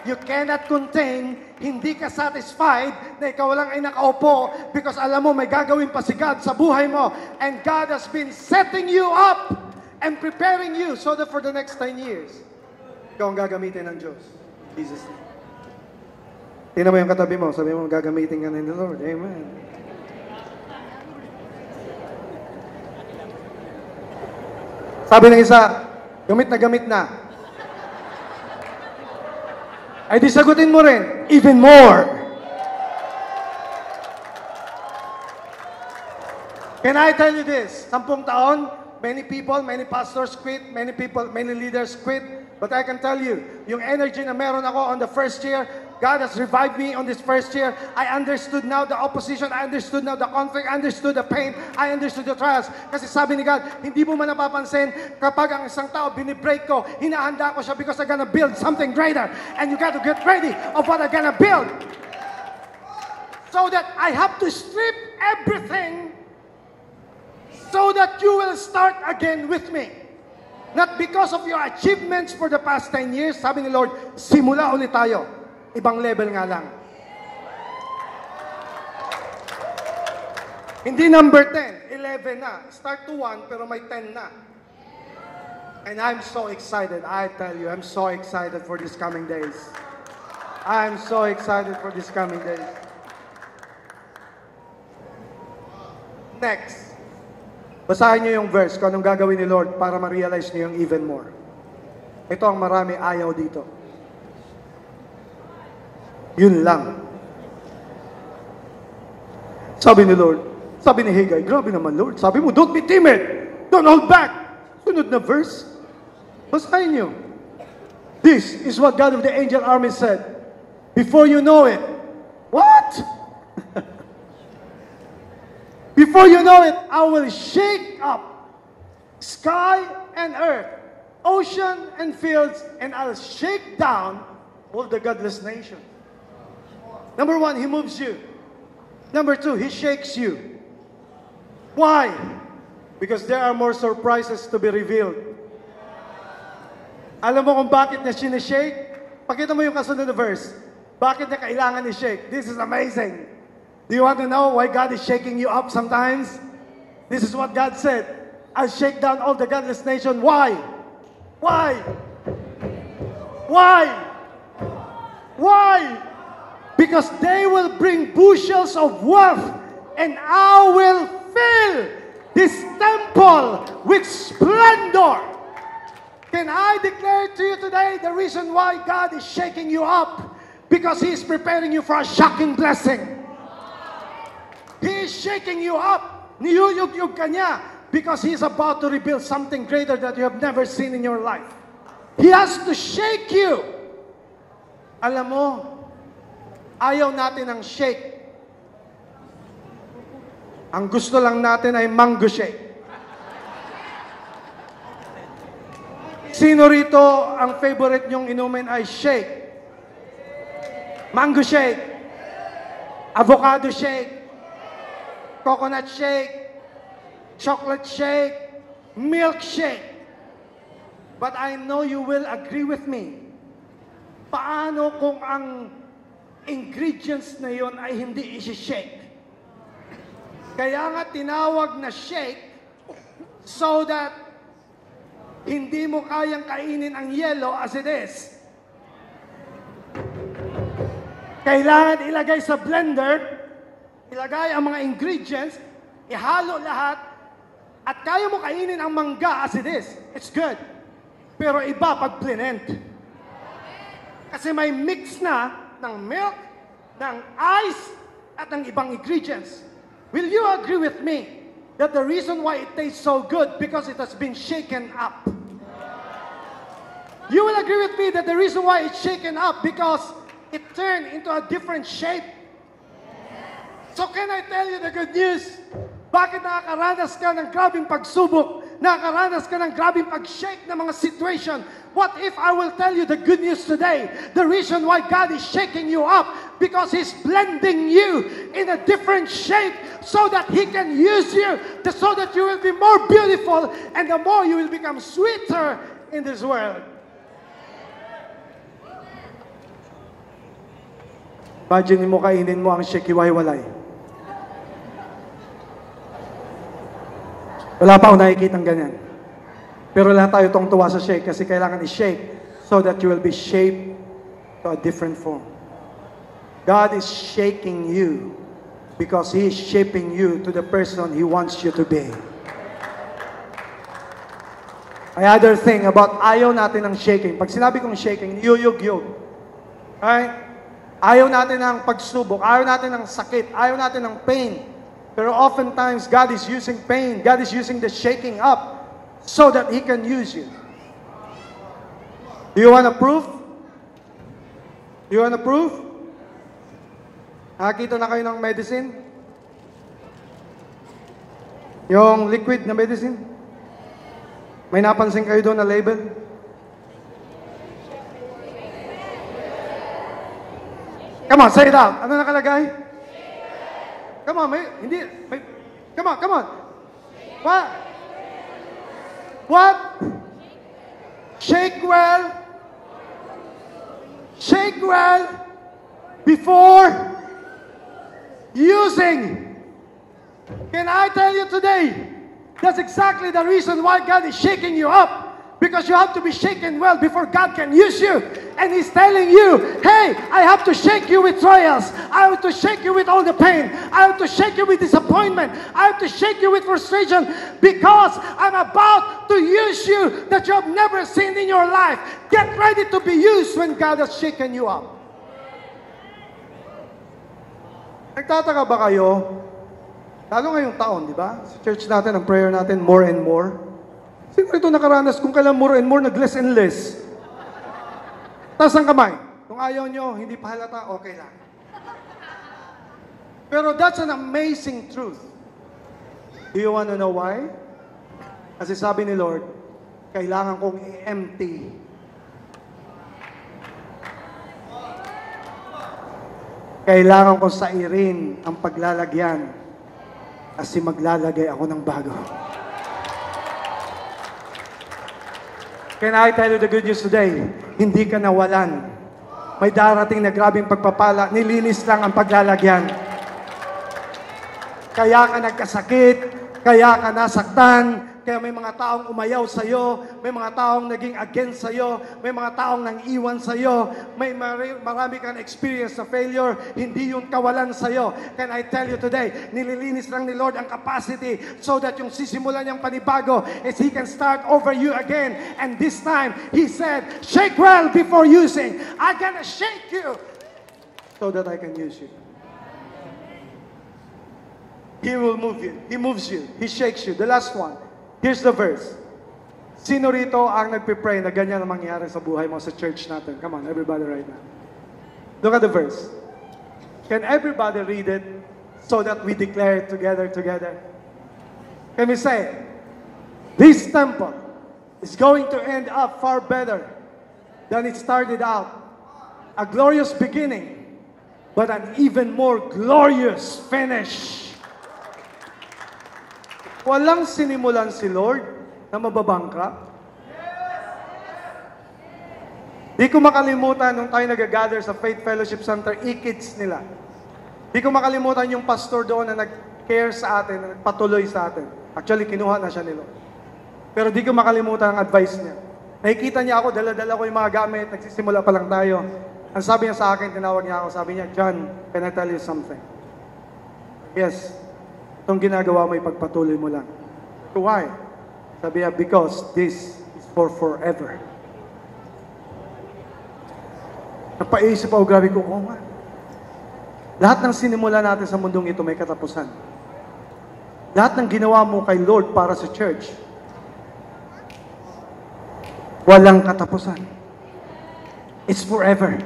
You cannot contain, hindi ka satisfied na ikaw lang ay nakaupo because alam mo may gagawin pa si God sa buhay mo. And God has been setting you up and preparing you so that for the next 10 years, ikaw ang gagamitin ng Diyos. Jesus name. Tingnan mo yung katabi mo, sabi mo gagamitin ka ng the Lord. Amen. Sabi ng isa, gamit na. Ay di sagutin mo rin, even more. Can I tell you this? 10 taon, many people, many pastors quit, many people, many leaders quit. But I can tell you, yung energy na meron ako on the first year, God has revived me on this first year. I understood now the opposition. I understood now the conflict. I understood the pain. I understood the trials. Kasi sabi ni God, hindi mo man napapansin kapag ang isang tao binibreak ko, hinahanda ko siya because I'm gonna build something greater. And you got to get ready of what I'm gonna build. So that I have to strip everything so that you will start again with me. Not because of your achievements for the past 10 years. Sabi ni Lord, simula ulit tayo. Ibang level nga lang. Hindi number 10, 11 na. Start to 1, pero may 10 na. And I'm so excited. I tell you, I'm so excited for these coming days. I'm so excited for these coming days. Next. Basahin niyo yung verse kung anong gagawin ni Lord para ma-realize niyo yung even more. Ito ang marami ayaw dito. Yun lang. Sabi ni Lord, sabi ni Haggai, grabe naman Lord. Sabi mo, don't be timid. Don't hold back. Sunod na verse. Basahin niyo. This is what God of the angel army said. Before you know it. What? Before you know it, I will shake up sky and earth, ocean and fields, and I'll shake down all the godless nations. Number 1, He moves you. Number 2, He shakes you. Why? Because there are more surprises to be revealed. Alam mo kung bakit niya sinishake? Pakita mo yung kasunod na verse. Bakit niya kailangan i-shake? This is amazing. Do you want to know why God is shaking you up sometimes? This is what God said. I'll shake down all the godless nation. Why? Why? Why? Why? Because they will bring bushels of wealth, and I will fill this temple with splendor. Can I declare to you today the reason why God is shaking you up? Because He is preparing you for a shocking blessing. He is shaking you up. Niyuyug-yug ka niya because He is about to reveal something greater that you have never seen in your life. He has to shake you. Alam mo, ayaw natin ng shake. Ang gusto lang natin ay mango shake. Sino rito ang favorite niyong inumin ay shake? Mango shake, avocado shake, coconut shake, chocolate shake, milkshake. But I know you will agree with me. Paano kung ang ingredients na yon ay hindi isi-shake? Kaya nga tinawag na shake so that hindi mo kayang kainin ang yelo as it is. Kailangan ilagay sa blender, ilagay ang mga ingredients, ihalo lahat, at kaya mo kainin ang mangga as it is. It's good. Pero iba pag blend. Kasi may mix na ng milk, ng ice, at ng ibang ingredients. Will you agree with me that the reason why it tastes so good because it has been shaken up? You will agree with me that the reason why it's shaken up because it turned into a different shape. So can I tell you the good news? Bakit nakakaranas ka ng grabing pagsubok? Nakakaranas ka ng grabing pag-shake ng mga situation? What if I will tell you the good news today? The reason why God is shaking you up because He's blending you in a different shape so that He can use you, so that you will be more beautiful and the more you will become sweeter in this world. Imagine mo kainin mo ang shake hiwa-hiwalay. Wala pa akong nakikita ng ganyan. Pero lahat tayo tong tuwa sa shake kasi kailangan i-shake so that you will be shaped to a different form. God is shaking you because He is shaping you to the person He wants you to be. I other thing about ayaw natin ng shaking. Pag sinabi kong shaking, yuyug-yug. Right? Ayaw natin ng pagsubok, ayaw natin ng sakit, ayaw natin ng pain. Pero oftentimes, God is using pain, God is using the shaking up so that He can use you. Do you want to prove? Do you want to prove? Nakakita na kayo ng medicine? Yung liquid na medicine? May napansin kayo doon na label? Come on, say it out. Ano nakalagay? Come on, come on, come on. What? What? Shake well. Shake well before using. Can I tell you today, that's exactly the reason why God is shaking you up. Because you have to be shaken well before God can use you. And He's telling you, hey, I have to shake you with trials. I have to shake you with all the pain. I have to shake you with disappointment. I have to shake you with frustration. Because I'm about to use you that you have never seen in your life. Get ready to be used when God has shaken you up. Nagtataka ba kayo? Lalo ngayong taon, di ba? Sa church natin, ang prayer natin, more and more. Sino ito nakaranas kung kailan more and more, nag-less and less? Taas ang kamay. Kung ayaw nyo, hindi pa halata, okay lang. Pero that's an amazing truth. Do you want to know why? Kasi sabi ni Lord, kailangan kong i-empty. Kailangan kong sairin ang paglalagyan kasi maglalagay ako ng bago. Can I tell you the good news today? Hindi ka nawalan. May darating na grabing pagpapala. Nilinis lang ang paglalagyan. Kaya ka nagkasakit, kaya ka nasaktan, kaya may mga taong umayaw sa'yo, may mga taong naging against sa'yo, may mga taong nang iwan sa'yo, may marami kang experience sa failure, hindi yung kawalan sa'yo. Can I tell you today, nililinis lang ni Lord ang capacity so that yung sisimulan niyang panibago is He can start over you again. And this time, He said, shake well before using. I'm gonna shake you so that I can use you. He will move you. He moves you. He shakes you. The last one. Here's the verse. Sino rito ang nagpipray na ganyan ang mangyayari sa buhay mo sa church natin? Come on, everybody right now. Look at the verse. Can everybody read it so that we declare it together? Can we say, this temple is going to end up far better than it started out. A glorious beginning, but an even more glorious finish. Walang sinimulan si Lord na mababangka. Di ko makalimutan nung tayo nag-gather sa Faith Fellowship Center, e-kids nila. Di ko makalimutan yung pastor doon na nag-care sa atin, na nagpatuloy sa atin. Actually, kinuha na siya ni Lord. Pero di ko makalimutan ang advice niya. Nakikita niya ako, dala-dala ko yung mga gamit, nagsisimula pa lang tayo. Ang sabi niya sa akin, tinawag niya ako, sabi niya, John, can I tell you something? Yes. Itong ginagawa mo, ipagpatuloy mo lang. Why? Sabi niya, because this is for forever. Napaisip ako, grabe ko, oh nga. Lahat ng sinimula natin sa mundong ito may katapusan. Lahat ng ginawa mo kay Lord para sa church, walang katapusan. It's forever.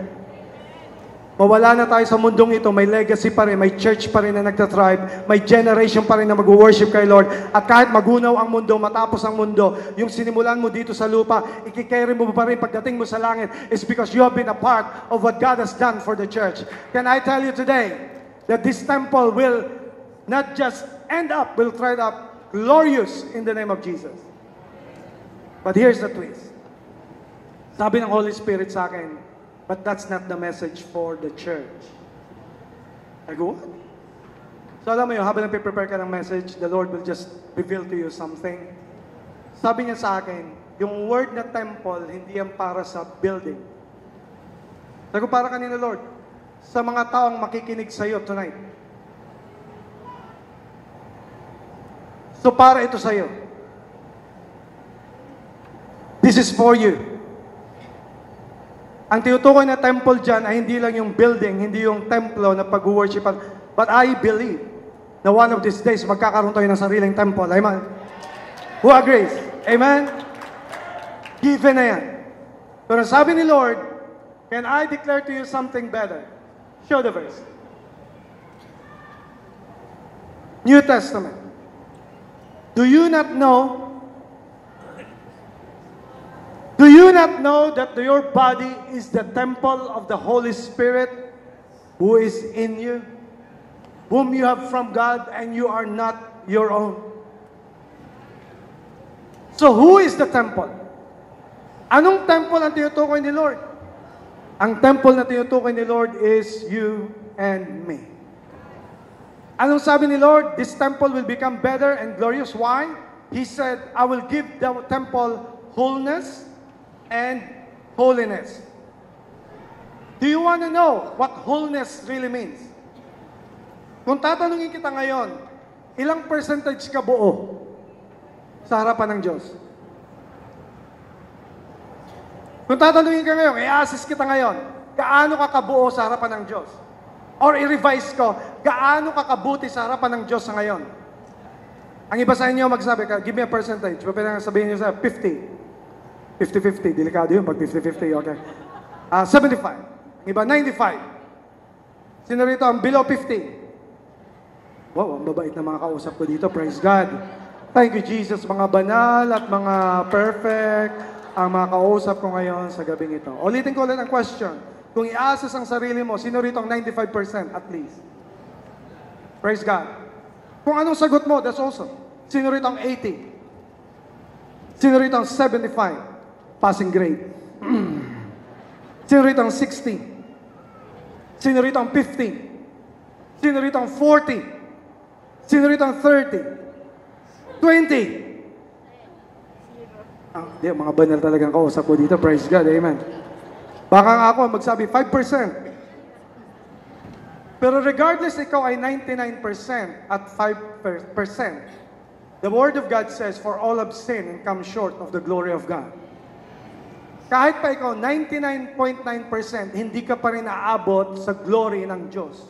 Mawala na tayo sa mundong ito, may legacy pa rin, may church pa rin na nagtatribe, may generation pa rin na mag-worship kay Lord. At kahit magunaw ang mundo, matapos ang mundo, yung sinimulan mo dito sa lupa, ikikarry mo pa rin pagdating mo sa langit, is because you have been a part of what God has done for the church. Can I tell you today that this temple will not just end up, will turn up glorious in the name of Jesus. But here's the twist. Sabi ng Holy Spirit sa akin, but that's not the message for the church. I go, what? So alam mo yun, habang nagpe-prepare ka ng message, the Lord will just reveal to you something. Sabi niya sa akin, yung word na temple, hindi yan para sa building. Sabi ko, para kanina, Lord, sa mga taong makikinig sa iyo tonight. So para ito sa iyo. This is for you. Ang tinutukoy na temple dyan ay hindi lang yung building, hindi yung templo na pag-worshipan. But I believe na one of these days, magkakaroon tayo ng sariling temple. Amen? Who agrees? Amen? Given na yan. Pero sabi ni Lord, can I declare to you something better? Show the verse. New Testament. Do you not know that your body is the temple of the Holy Spirit who is in you, whom you have from God, and you are not your own? So who is the temple? Anong temple ang tinutukoy ni Lord? Ang temple na tinutukoy ni Lord is you and me. Anong sabi ni Lord? This temple will become better and glorious. Why? He said, I will give the temple wholeness and holiness. Do you want to know what wholeness really means? Kung tatanungin kita ngayon, ilang percentage ka buo sa harapan ng Diyos? Kung tatanungin ka ngayon, i-assess kita ngayon, gaano ka kabuo sa harapan ng Diyos? Or i-revise ko, gaano ka kabuti sa harapan ng Diyos sa ngayon? Ang iba sa inyo magsabi ka, give me a percentage. Pwede sabihin niyo sa 50. 50-50, delikado yun pag 50-50, okay. 75. Ang iba, 95. Sino rito ang below 50? Wow, ang babait na mga kausap ko dito. Praise God. Thank you, Jesus. Mga banal at mga perfect ang mga kausap ko ngayon sa gabing ito. Ulitin ko ulit ang question. Kung i-assess ang sarili mo, sino rito ang 95% at least? Praise God. Kung anong sagot mo, that's awesome. Sino rito ang 80? Sino rito ang 75? Passing grade. Sino rito ang 60? Sino rito ang 50? Sino rito ang 40? Sino rito ang 30? 20? Di, mga banal talagang kausap ko dito. Praise God. Amen. Baka nga ako magsabi 5%. Pero regardless ikaw ay 99% at 5%, the Word of God says, for all have sinned and come short of the glory of God. Kahit pa ikaw 99.9%, hindi ka pa rin aabot sa glory ng Diyos.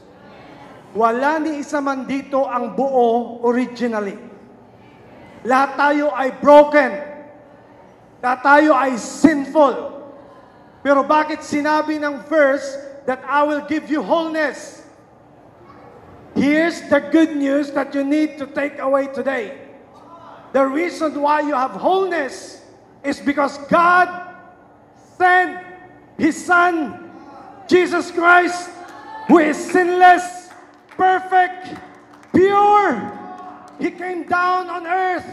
Wala ni isa man dito ang buo originally. Lahat tayo ay broken. Lahat tayo ay sinful. Pero bakit sinabi ng verse that I will give you wholeness? Here's the good news that you need to take away today. The reason why you have wholeness is because God sent His Son, Jesus Christ, who is sinless, perfect, pure. He came down on earth,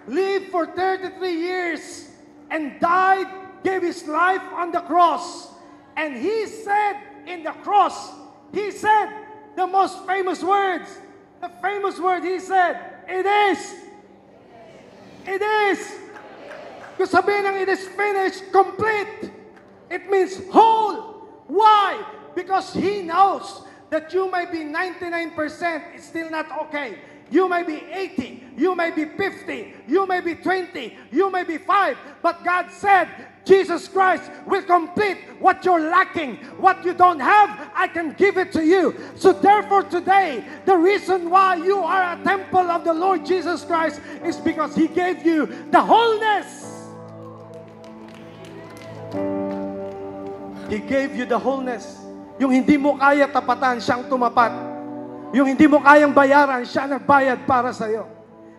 lived for 33 years, and died, gave His life on the cross. And He said in the cross, He said the most famous words. The famous word He said, it is. It is. Kung sabihin ng it is finished, complete. It means whole. Why? Because He knows that you may be 99%, it's still not okay. You may be 80, you may be 50, you may be 20, you may be 5, but God said, Jesus Christ will complete what you're lacking. What you don't have, I can give it to you. So therefore today, the reason why you are a temple of the Lord Jesus Christ is because He gave you the wholeness. He gave you the wholeness. Yung hindi mo kaya tapatan, siyang tumapat. Yung hindi mo kayang bayaran, siya nagbayad para sa'yo.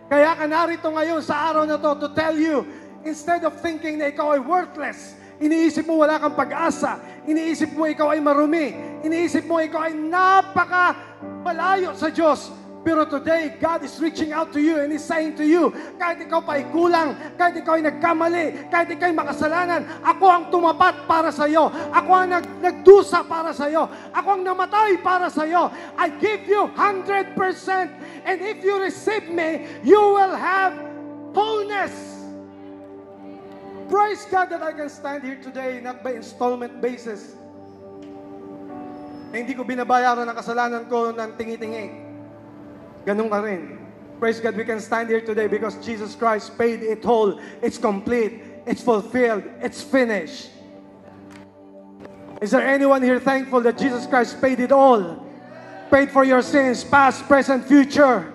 Kaya ka narito ngayon sa araw na to tell you, instead of thinking na ikaw ay worthless, iniisip mo wala kang pag-asa, iniisip mo ikaw ay marumi, iniisip mo ikaw ay napaka-malayo sa Diyos. Pero today, God is reaching out to you and He's saying to you, kahit ikaw pa ay kulang, kahit ikaw ay nagkamali, kahit ikaw ay makasalanan, ako ang tumapat para sa iyo. Ako ang nagdusa para sa iyo. Ako ang namatay para sa iyo. I give you 100%. And if you receive me, you will have wholeness. Praise God that I can stand here today not by installment basis. Na hindi ko binabayaran ang kasalanan ko ng tingi-tingi. Ganun ka rin. Praise God, we can stand here today because Jesus Christ paid it whole. It's complete. It's fulfilled. It's finished. Is there anyone here thankful that Jesus Christ paid it all? Paid for your sins, past, present, future.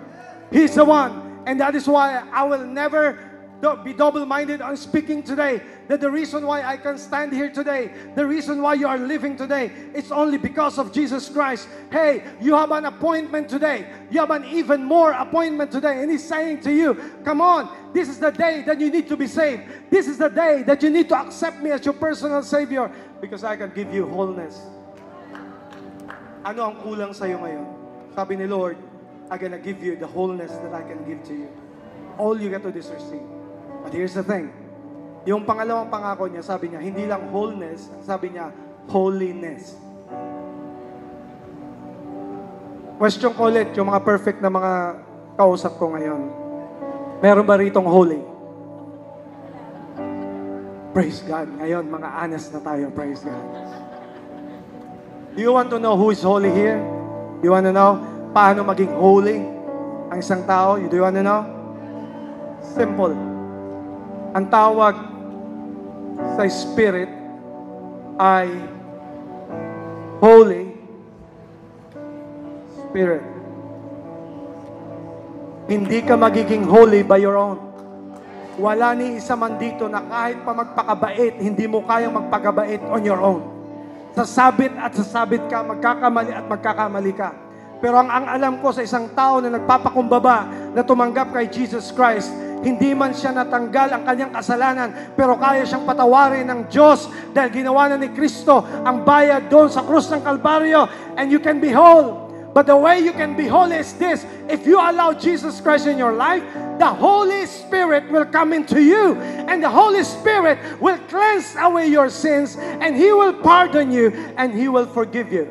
He's the one. And that is why I will never be double-minded on speaking today. That the reason why I can stand here today, the reason why you are living today, it's only because of Jesus Christ. Hey, you have an appointment today. You have an even more appointment today. And He's saying to you, come on, this is the day that you need to be saved. This is the day that you need to accept me as your personal Savior, because I can give you wholeness. Ano ang kulang sa'yo ngayon? Sabi ni Lord, I'm gonna give you the wholeness that I can give to you. All you got to do is receive. But here's the thing. Yung pangalawang pangako niya, sabi niya, hindi lang wholeness, sabi niya, holiness. Question ko ulit, yung mga perfect na mga kausap ko ngayon. Meron ba ritong holy? Praise God. Ngayon, mga honest na tayo. Praise God. Do you want to know who is holy here? You want to know paano maging holy ang isang tao? Do you want to know? Simple. Ang tawag sa Spirit ay Holy Spirit. Hindi ka magiging holy by your own. Wala ni isa man dito na kahit pa magpakabait, hindi mo kayang magpakabait on your own. Sasabit at sasabit ka, magkakamali at magkakamali ka. Pero ang alam ko sa isang tao na nagpapakumbaba, na tumanggap kay Jesus Christ, hindi man siya natanggal ang kanyang kasalanan, pero kaya siyang patawarin ng Diyos dahil ginawa na ni Kristo ang bayad doon sa krus ng Kalbaryo, and you can be whole. But the way you can be whole is this: if you allow Jesus Christ in your life, the Holy Spirit will come into you, and the Holy Spirit will cleanse away your sins, and He will pardon you, and He will forgive you.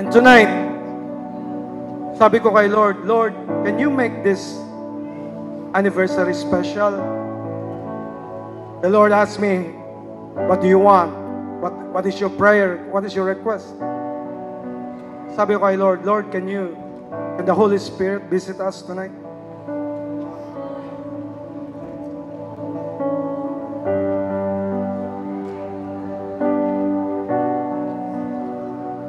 And tonight, sabi ko kay Lord, Lord, can you make this anniversary special? The Lord asked me, what do you want? What is your prayer? What is your request? Sabi ko kay Lord, Lord, can the Holy Spirit visit us tonight?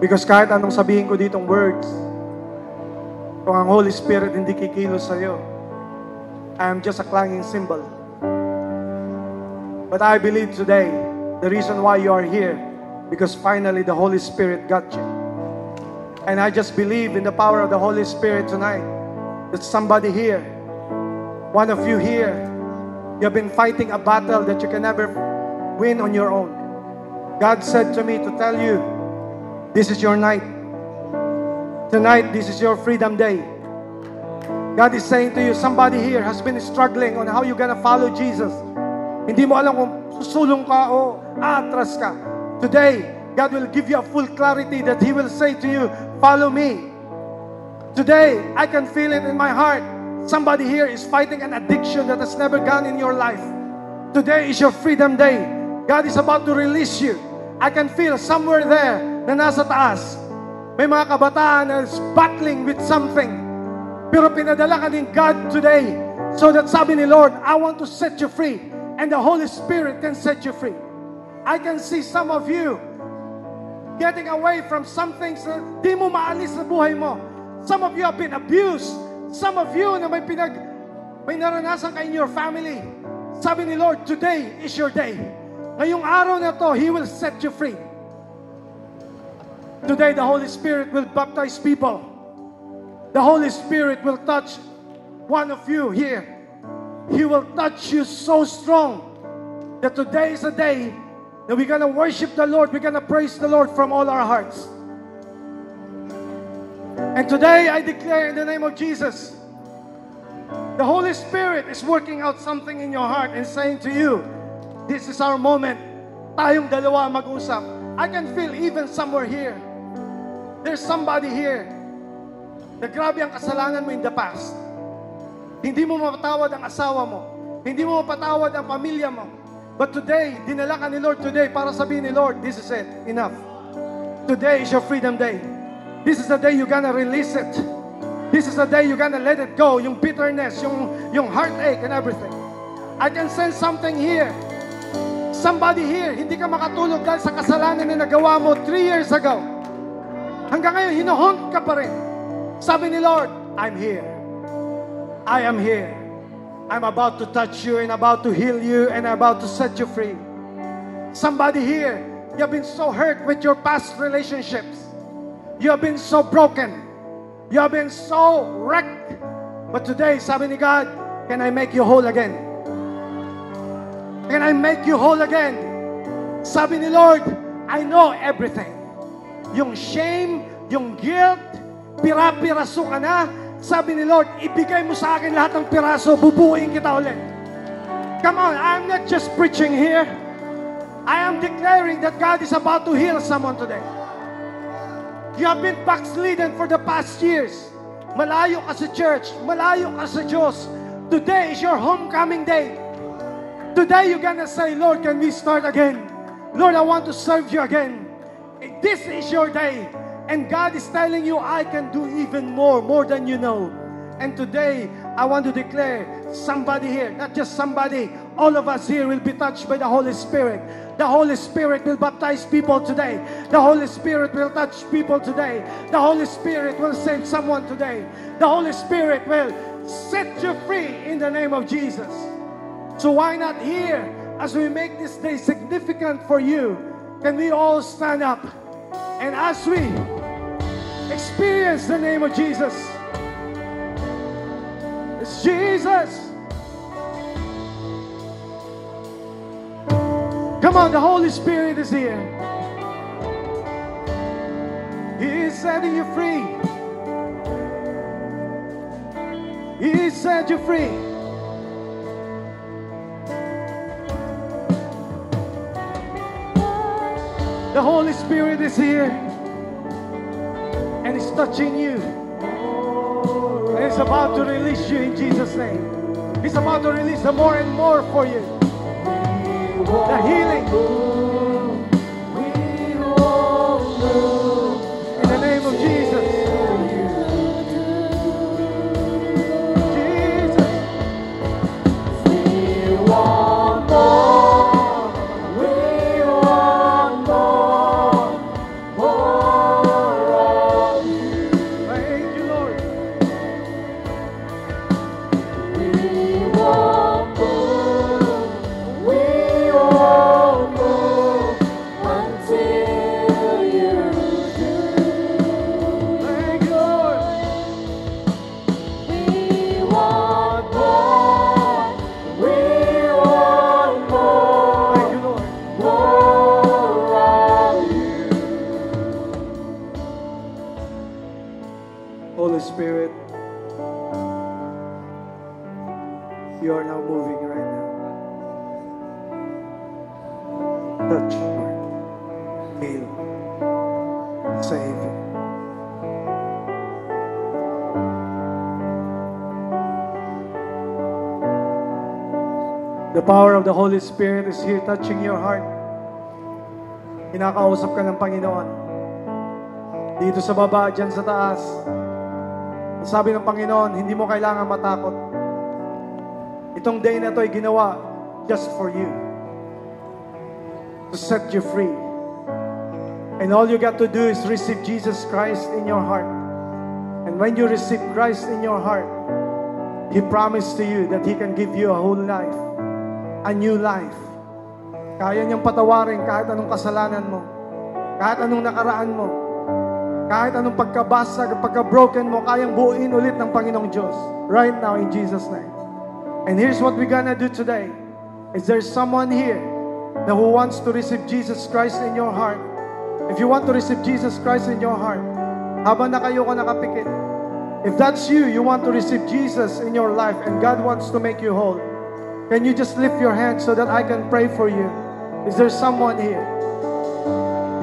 Because kahit anong sabihin ko ditong words, kung ang Holy Spirit hindi kikilos sa'yo, I am just a clanging cymbal. But I believe today, the reason why you are here, because finally the Holy Spirit got you. And I just believe in the power of the Holy Spirit tonight, that somebody here, one of you here, you have been fighting a battle that you can never win on your own. God said to me to tell you, this is your night. Tonight, this is your freedom day. God is saying to you, somebody here has been struggling on how you're gonna follow Jesus. Hindi mo alam kung susulong ka o aatras ka. Today, God will give you a full clarity that He will say to you, follow me. Today, I can feel it in my heart. Somebody here is fighting an addiction that has never gone in your life. Today is your freedom day. God is about to release you. I can feel somewhere there na nasa taas, may mga kabataan na is battling with something. Pero pinadala ka din God today so that sabi ni Lord, I want to set you free. And the Holy Spirit can set you free. I can see some of you getting away from some things na di mo maalis sa buhay mo. Some of you have been abused. Some of you na may naranasan ka in your family. Sabi ni Lord, today is your day. Ngayong araw na to, He will set you free. Today, the Holy Spirit will baptize people. The Holy Spirit will touch one of you here. He will touch you so strong that today is a day that we're going to worship the Lord. We're going to praise the Lord from all our hearts. And today, I declare in the name of Jesus, the Holy Spirit is working out something in your heart and saying to you, this is our moment. Tayong dalawa mag-usap. I can feel even somewhere here. There's somebody here na grabe ang kasalanan mo in the past. Hindi mo mapatawad ang asawa mo. Hindi mo mapatawad ang pamilya mo. But today, dinala ka ni Lord today para sabihin ni Lord, this is it. Enough. Today is your freedom day. This is the day you're gonna release it. This is the day you're gonna let it go. Yung bitterness, yung heartache and everything. I can sense something here. Somebody here, hindi ka makatulog dahil sa kasalanan na nagawa mo 3 years ago. Hanggang ngayon, hinuhunt ka pa rin. Sabi ni Lord, I'm here. I am here. I'm about to touch you and about to heal you and about to set you free. Somebody here, you have been so hurt with your past relationships. You have been so broken. You have been so wrecked. But today, sabi ni God, can I make you whole again? Can I make you whole again? Sabi ni Lord, I know everything. Yung shame, yung guilt, pira-piraso ka na. Sabi ni Lord, ibigay mo sa akin lahat ng piraso, bubuuin kita ulit. Come on, I'm not just preaching here. I am declaring that God is about to heal someone today. You have been backslidden for the past years. Malayo ka sa church, malayo ka sa Diyos. Today is your homecoming day. Today you're gonna say, Lord, can we start again? Lord, I want to serve you again. This is your day. And God is telling you, I can do even more than you know. And today, I want to declare, somebody here, not just somebody, all of us here will be touched by the Holy Spirit. The Holy Spirit will baptize people today. The Holy Spirit will touch people today. The Holy Spirit will save someone today. The Holy Spirit will set you free in the name of Jesus. So why not here, as we make this day significant for you, can we all stand up? And as we experience the name of Jesus, it's Jesus. Come on, the Holy Spirit is here. He is setting you free. He set you free. The Holy Spirit is here. And He's touching you. And He's about to release you in Jesus' name. He's about to release the more and more for you. The healing. In the name of Jesus. Jesus. We want more. We want more. More of you. Thank you, Lord. We want more. We want more until you do. Thank you, Lord. We want more. We want more. Thank you, Lord. More of you. Holy Spirit, you are now moving right now. Touch, Lord. Heal. Save. The power of the Holy Spirit is here touching your heart. Kinakausap ka ng Panginoon. Dito sa baba, dyan sa taas. Sabi ng Panginoon, hindi mo kailangan matakot. Itong day na ito ay ginawa just for you. To set you free. And all you got to do is receive Jesus Christ in your heart. And when you receive Christ in your heart, He promised to you that He can give you a whole life. A new life. Kaya niyang patawarin kahit anong kasalanan mo. Kahit anong nakaraan mo. Kahit anong pagkabasag, pagka-broken mo, kayang buuin ulit ng Panginoong Diyos. Right now in Jesus' name. And here's what we're gonna do today. Is there someone here that who wants to receive Jesus Christ in your heart? If you want to receive Jesus Christ in your heart, habang na kayo ko nakapikit, if that's you, you want to receive Jesus in your life and God wants to make you whole, can you just lift your hand so that I can pray for you? Is there someone here?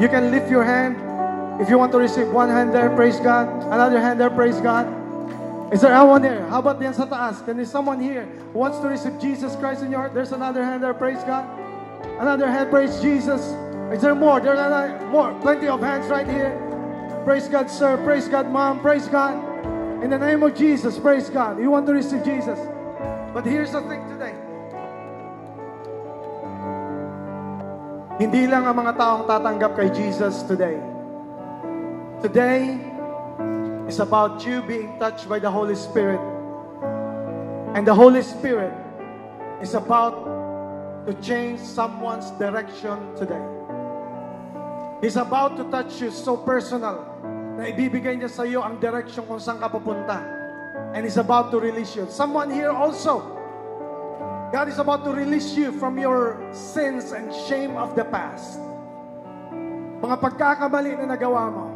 You can lift your hand. If you want to receive one hand there, praise God. Another hand there, praise God. Is there anyone there? How about yan sa taas? Can there someone here who wants to receive Jesus Christ in your heart? There's another hand there, praise God. Another hand, praise Jesus. Is there more? There's another, more. Plenty of hands right here. Praise God, sir. Praise God, mom. Praise God. In the name of Jesus, praise God. You want to receive Jesus. But here's the thing today. Hindi lang ang mga taong tatanggap kay Jesus today. Today is about you being touched by the Holy Spirit. And the Holy Spirit is about to change someone's direction today. He's about to touch you so personal na ibibigay niya sa iyo ang direction kung saan ka pupunta. And He's about to release you. Someone here also, God is about to release you from your sins and shame of the past. Mga pagkakamali na nagawa mo.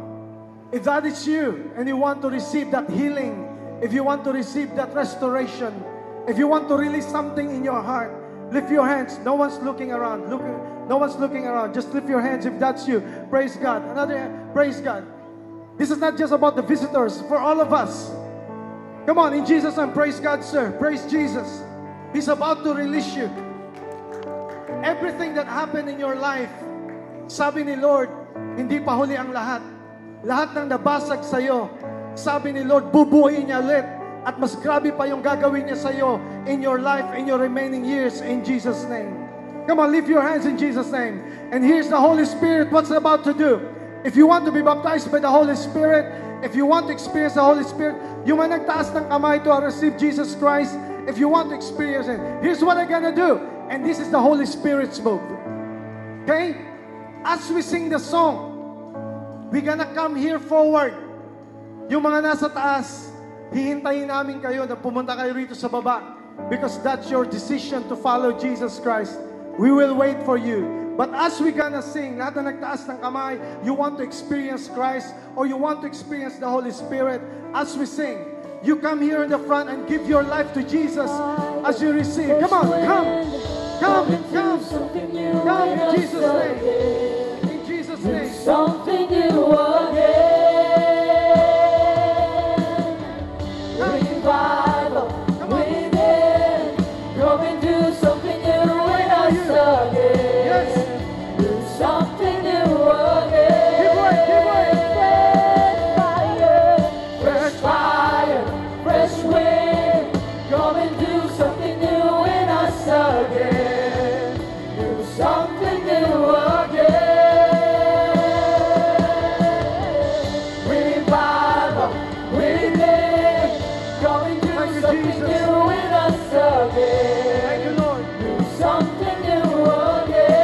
If that is you and you want to receive that healing, if you want to receive that restoration, if you want to release something in your heart, lift your hands. No one's looking around. No one's looking around. Just lift your hands if that's you. Praise God. Another hand. Praise God. This is not just about the visitors. For all of us. Come on, in Jesus' name. Praise God, sir. Praise Jesus. He's about to release you. Everything that happened in your life, sabi ni Lord, hindi pa huli ang lahat. Lahat ng nabasag sa'yo, sabi ni Lord, bubuhayin niya ulit. At mas grabe pa yung gagawin niya sa'yo in your life, in your remaining years, in Jesus' name. Come on, lift your hands in Jesus' name. And here's the Holy Spirit, what's about to do. If you want to be baptized by the Holy Spirit, if you want to experience the Holy Spirit, yung man nagtaas ng kamay to receive Jesus Christ, if you want to experience it, here's what I'm gonna do. And this is the Holy Spirit's move. Okay? As we sing the song, we're gonna come here forward. Yung mga nasa taas, hihintayin namin kayo na pumunta kayo rito sa baba. Because that's your decision to follow Jesus Christ. We will wait for you. But as we gonna sing, lahat na nagtaas ng kamay, you want to experience Christ or you want to experience the Holy Spirit, as we sing, you come here in the front and give your life to Jesus as you receive. Come on, come. Come in Jesus' name. In Jesus' name. Something new again. Revival within. Come and do something new in us again. Yes. Do something new again. Give way. Fresh fire, fresh wind. Come and do something new in us again. Do something new again. Revival within. Come and do something Jesus. new in us again. Thank you, Lord. Do something new again.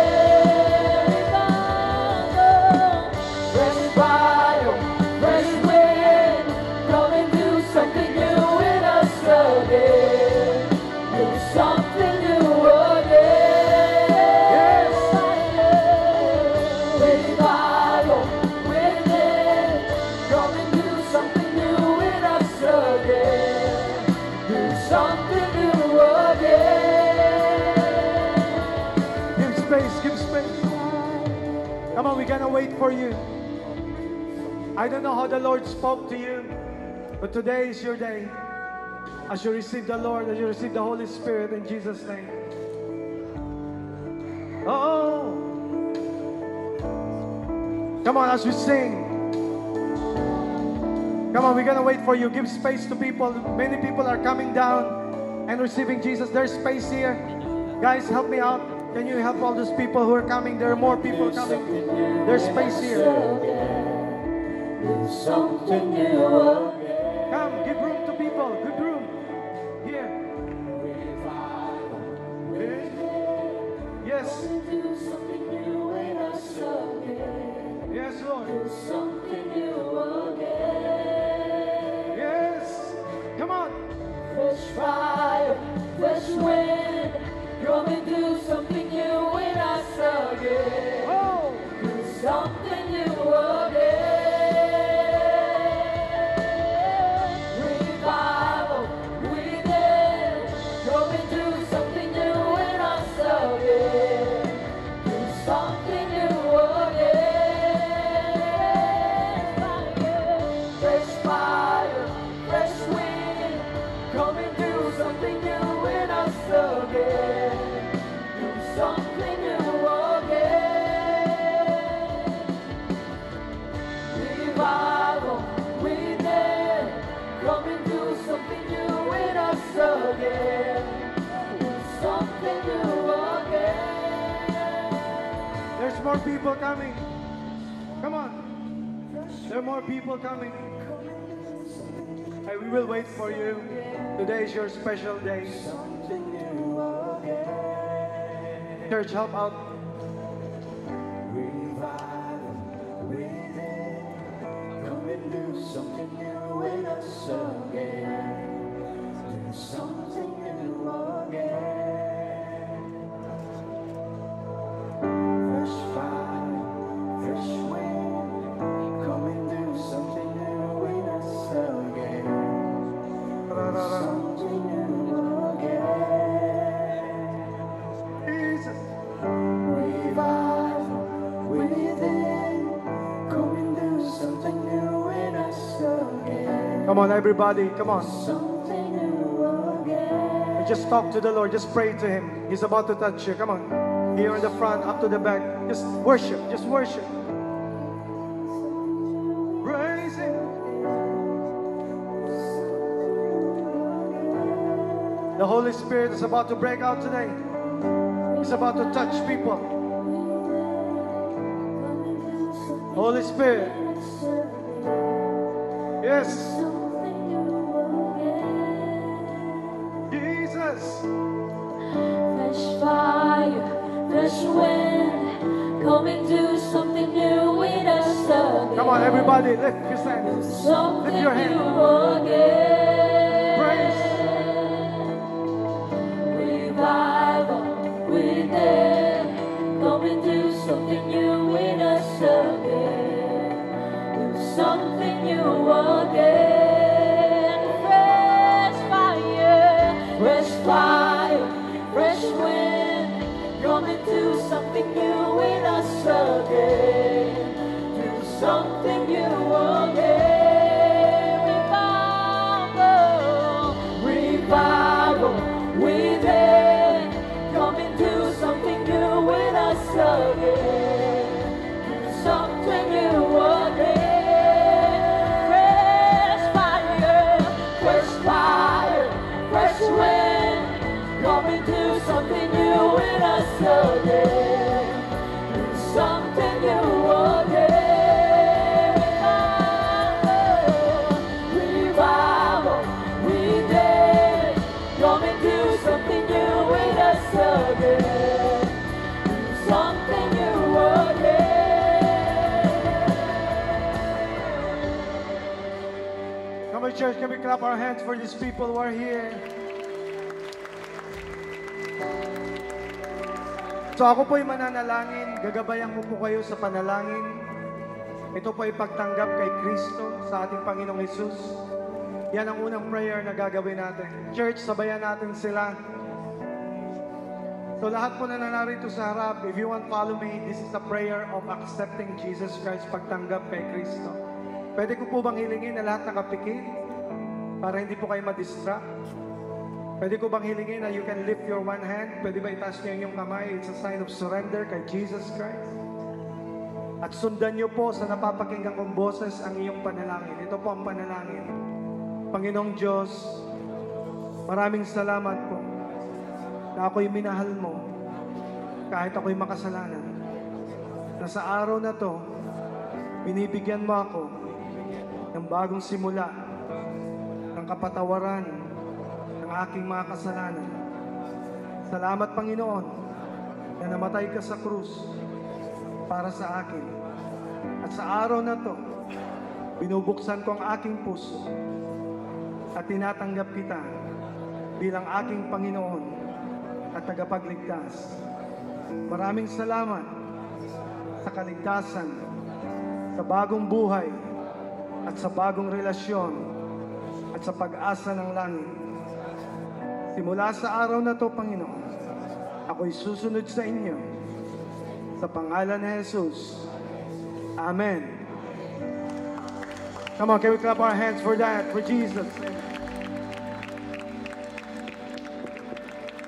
Fresh fire, fresh wind. Come and do something new in us again. Do something new again. Revival within. Come and do something new in us again. Do something new again. Give space. Come on, we're gonna wait for you. I don't know how the Lord spoke to you, but today is your day. As you receive the Lord, as you receive the Holy Spirit in Jesus' name. Oh. Come on, as we sing. Come on, we're gonna wait for you. Give space to people. Many people are coming down and receiving Jesus. There's space here. Guys, help me out. Can you help all those people who are coming? There are more people coming. There's space here. Do something new again. Come, give room to people. Good room. Here. Yes. Do something new in us again. Yes, Lord. Do something new again. Yes. Come on. Fresh fire, fresh wind. Come and do something new in us again. Oh. Do something new again. Revival within. Come and do something new in us again. Do something new again. Fresh fire, fresh wind. Come and do something new in us again. Do something new again. Revival within. Come and do something new in us again. Do something new again. There's more people coming. Come on. There are more people coming. I We will wait for you. Today is your special day. Something new again. Church, help out. Revival within. Come and do something new in us again. Do something new again. Fresh fire, fresh wind. Come and do something new in us again. Something new again. Jesus. Revival within. Come and do something new in us again. Come on, everybody. Come on. Something new again. Just talk to the Lord. Just pray to Him. He's about to touch you. Come on. Here in the front, up to the back. Just worship. Just worship. Praise Him. The Holy Spirit is about to break out today. He's about to touch people. Holy Spirit. Yes. Jesus. Fresh fire, fresh wind, come and do something new in us again. Come on, everybody, lift your hands. Something Lift your hand. new again. Praise. Revival within, come and do something new in us again. Do something new again. Fresh fire, fresh wind, come and do something new in us again. Do something new again. Revival within, come and do something new in us again. Do something new again. Fresh fire, fresh wind, come and do something new in us again. Do something new again. Revival within, come and do something new in us again. Do something new again. Come on, church, can we clap our hands for these people who are here? So ako po'y mananalangin, gagabayan ko po kayo sa panalangin. Ito po'y pagtanggap kay Kristo sa ating Panginoong Hesus. Yan ang unang prayer na gagawin natin. Church, sabayan natin sila. So lahat po na narito sa harap, if you want follow me, this is a prayer of accepting Jesus Christ, pagtanggap kay Kristo. Pwede ko po bang hilingin na lahat nakapikit para hindi po kayo madistract? Pwede ko bang hilingin na you can lift your one hand? Pwede ba itaas niyo yung kamay? It's a sign of surrender kay Jesus Christ. At sundan niyo po sa napapakinggan kong boses ang iyong panalangin. Ito po ang panalangin. Panginoong Diyos, maraming salamat po na ako'y minahal mo kahit ako'y makasalanan. Na sa araw na to, binibigyan mo ako ng bagong simula, ng kapatawaran ng aking mga kasalanan. Salamat, Panginoon, na namatay ka sa krus para sa akin. At sa araw na to, binubuksan ko ang aking puso at tinatanggap kita bilang aking Panginoon at tagapagligtas. Maraming salamat sa kaligtasan, sa bagong buhay, at sa bagong relasyon, at sa pag-asa ng langit. Simula sa araw na to, Panginoon, ako'y susunod sa inyo. Sa pangalan ni Jesus. Amen. Come on, can we clap our hands for that, for Jesus?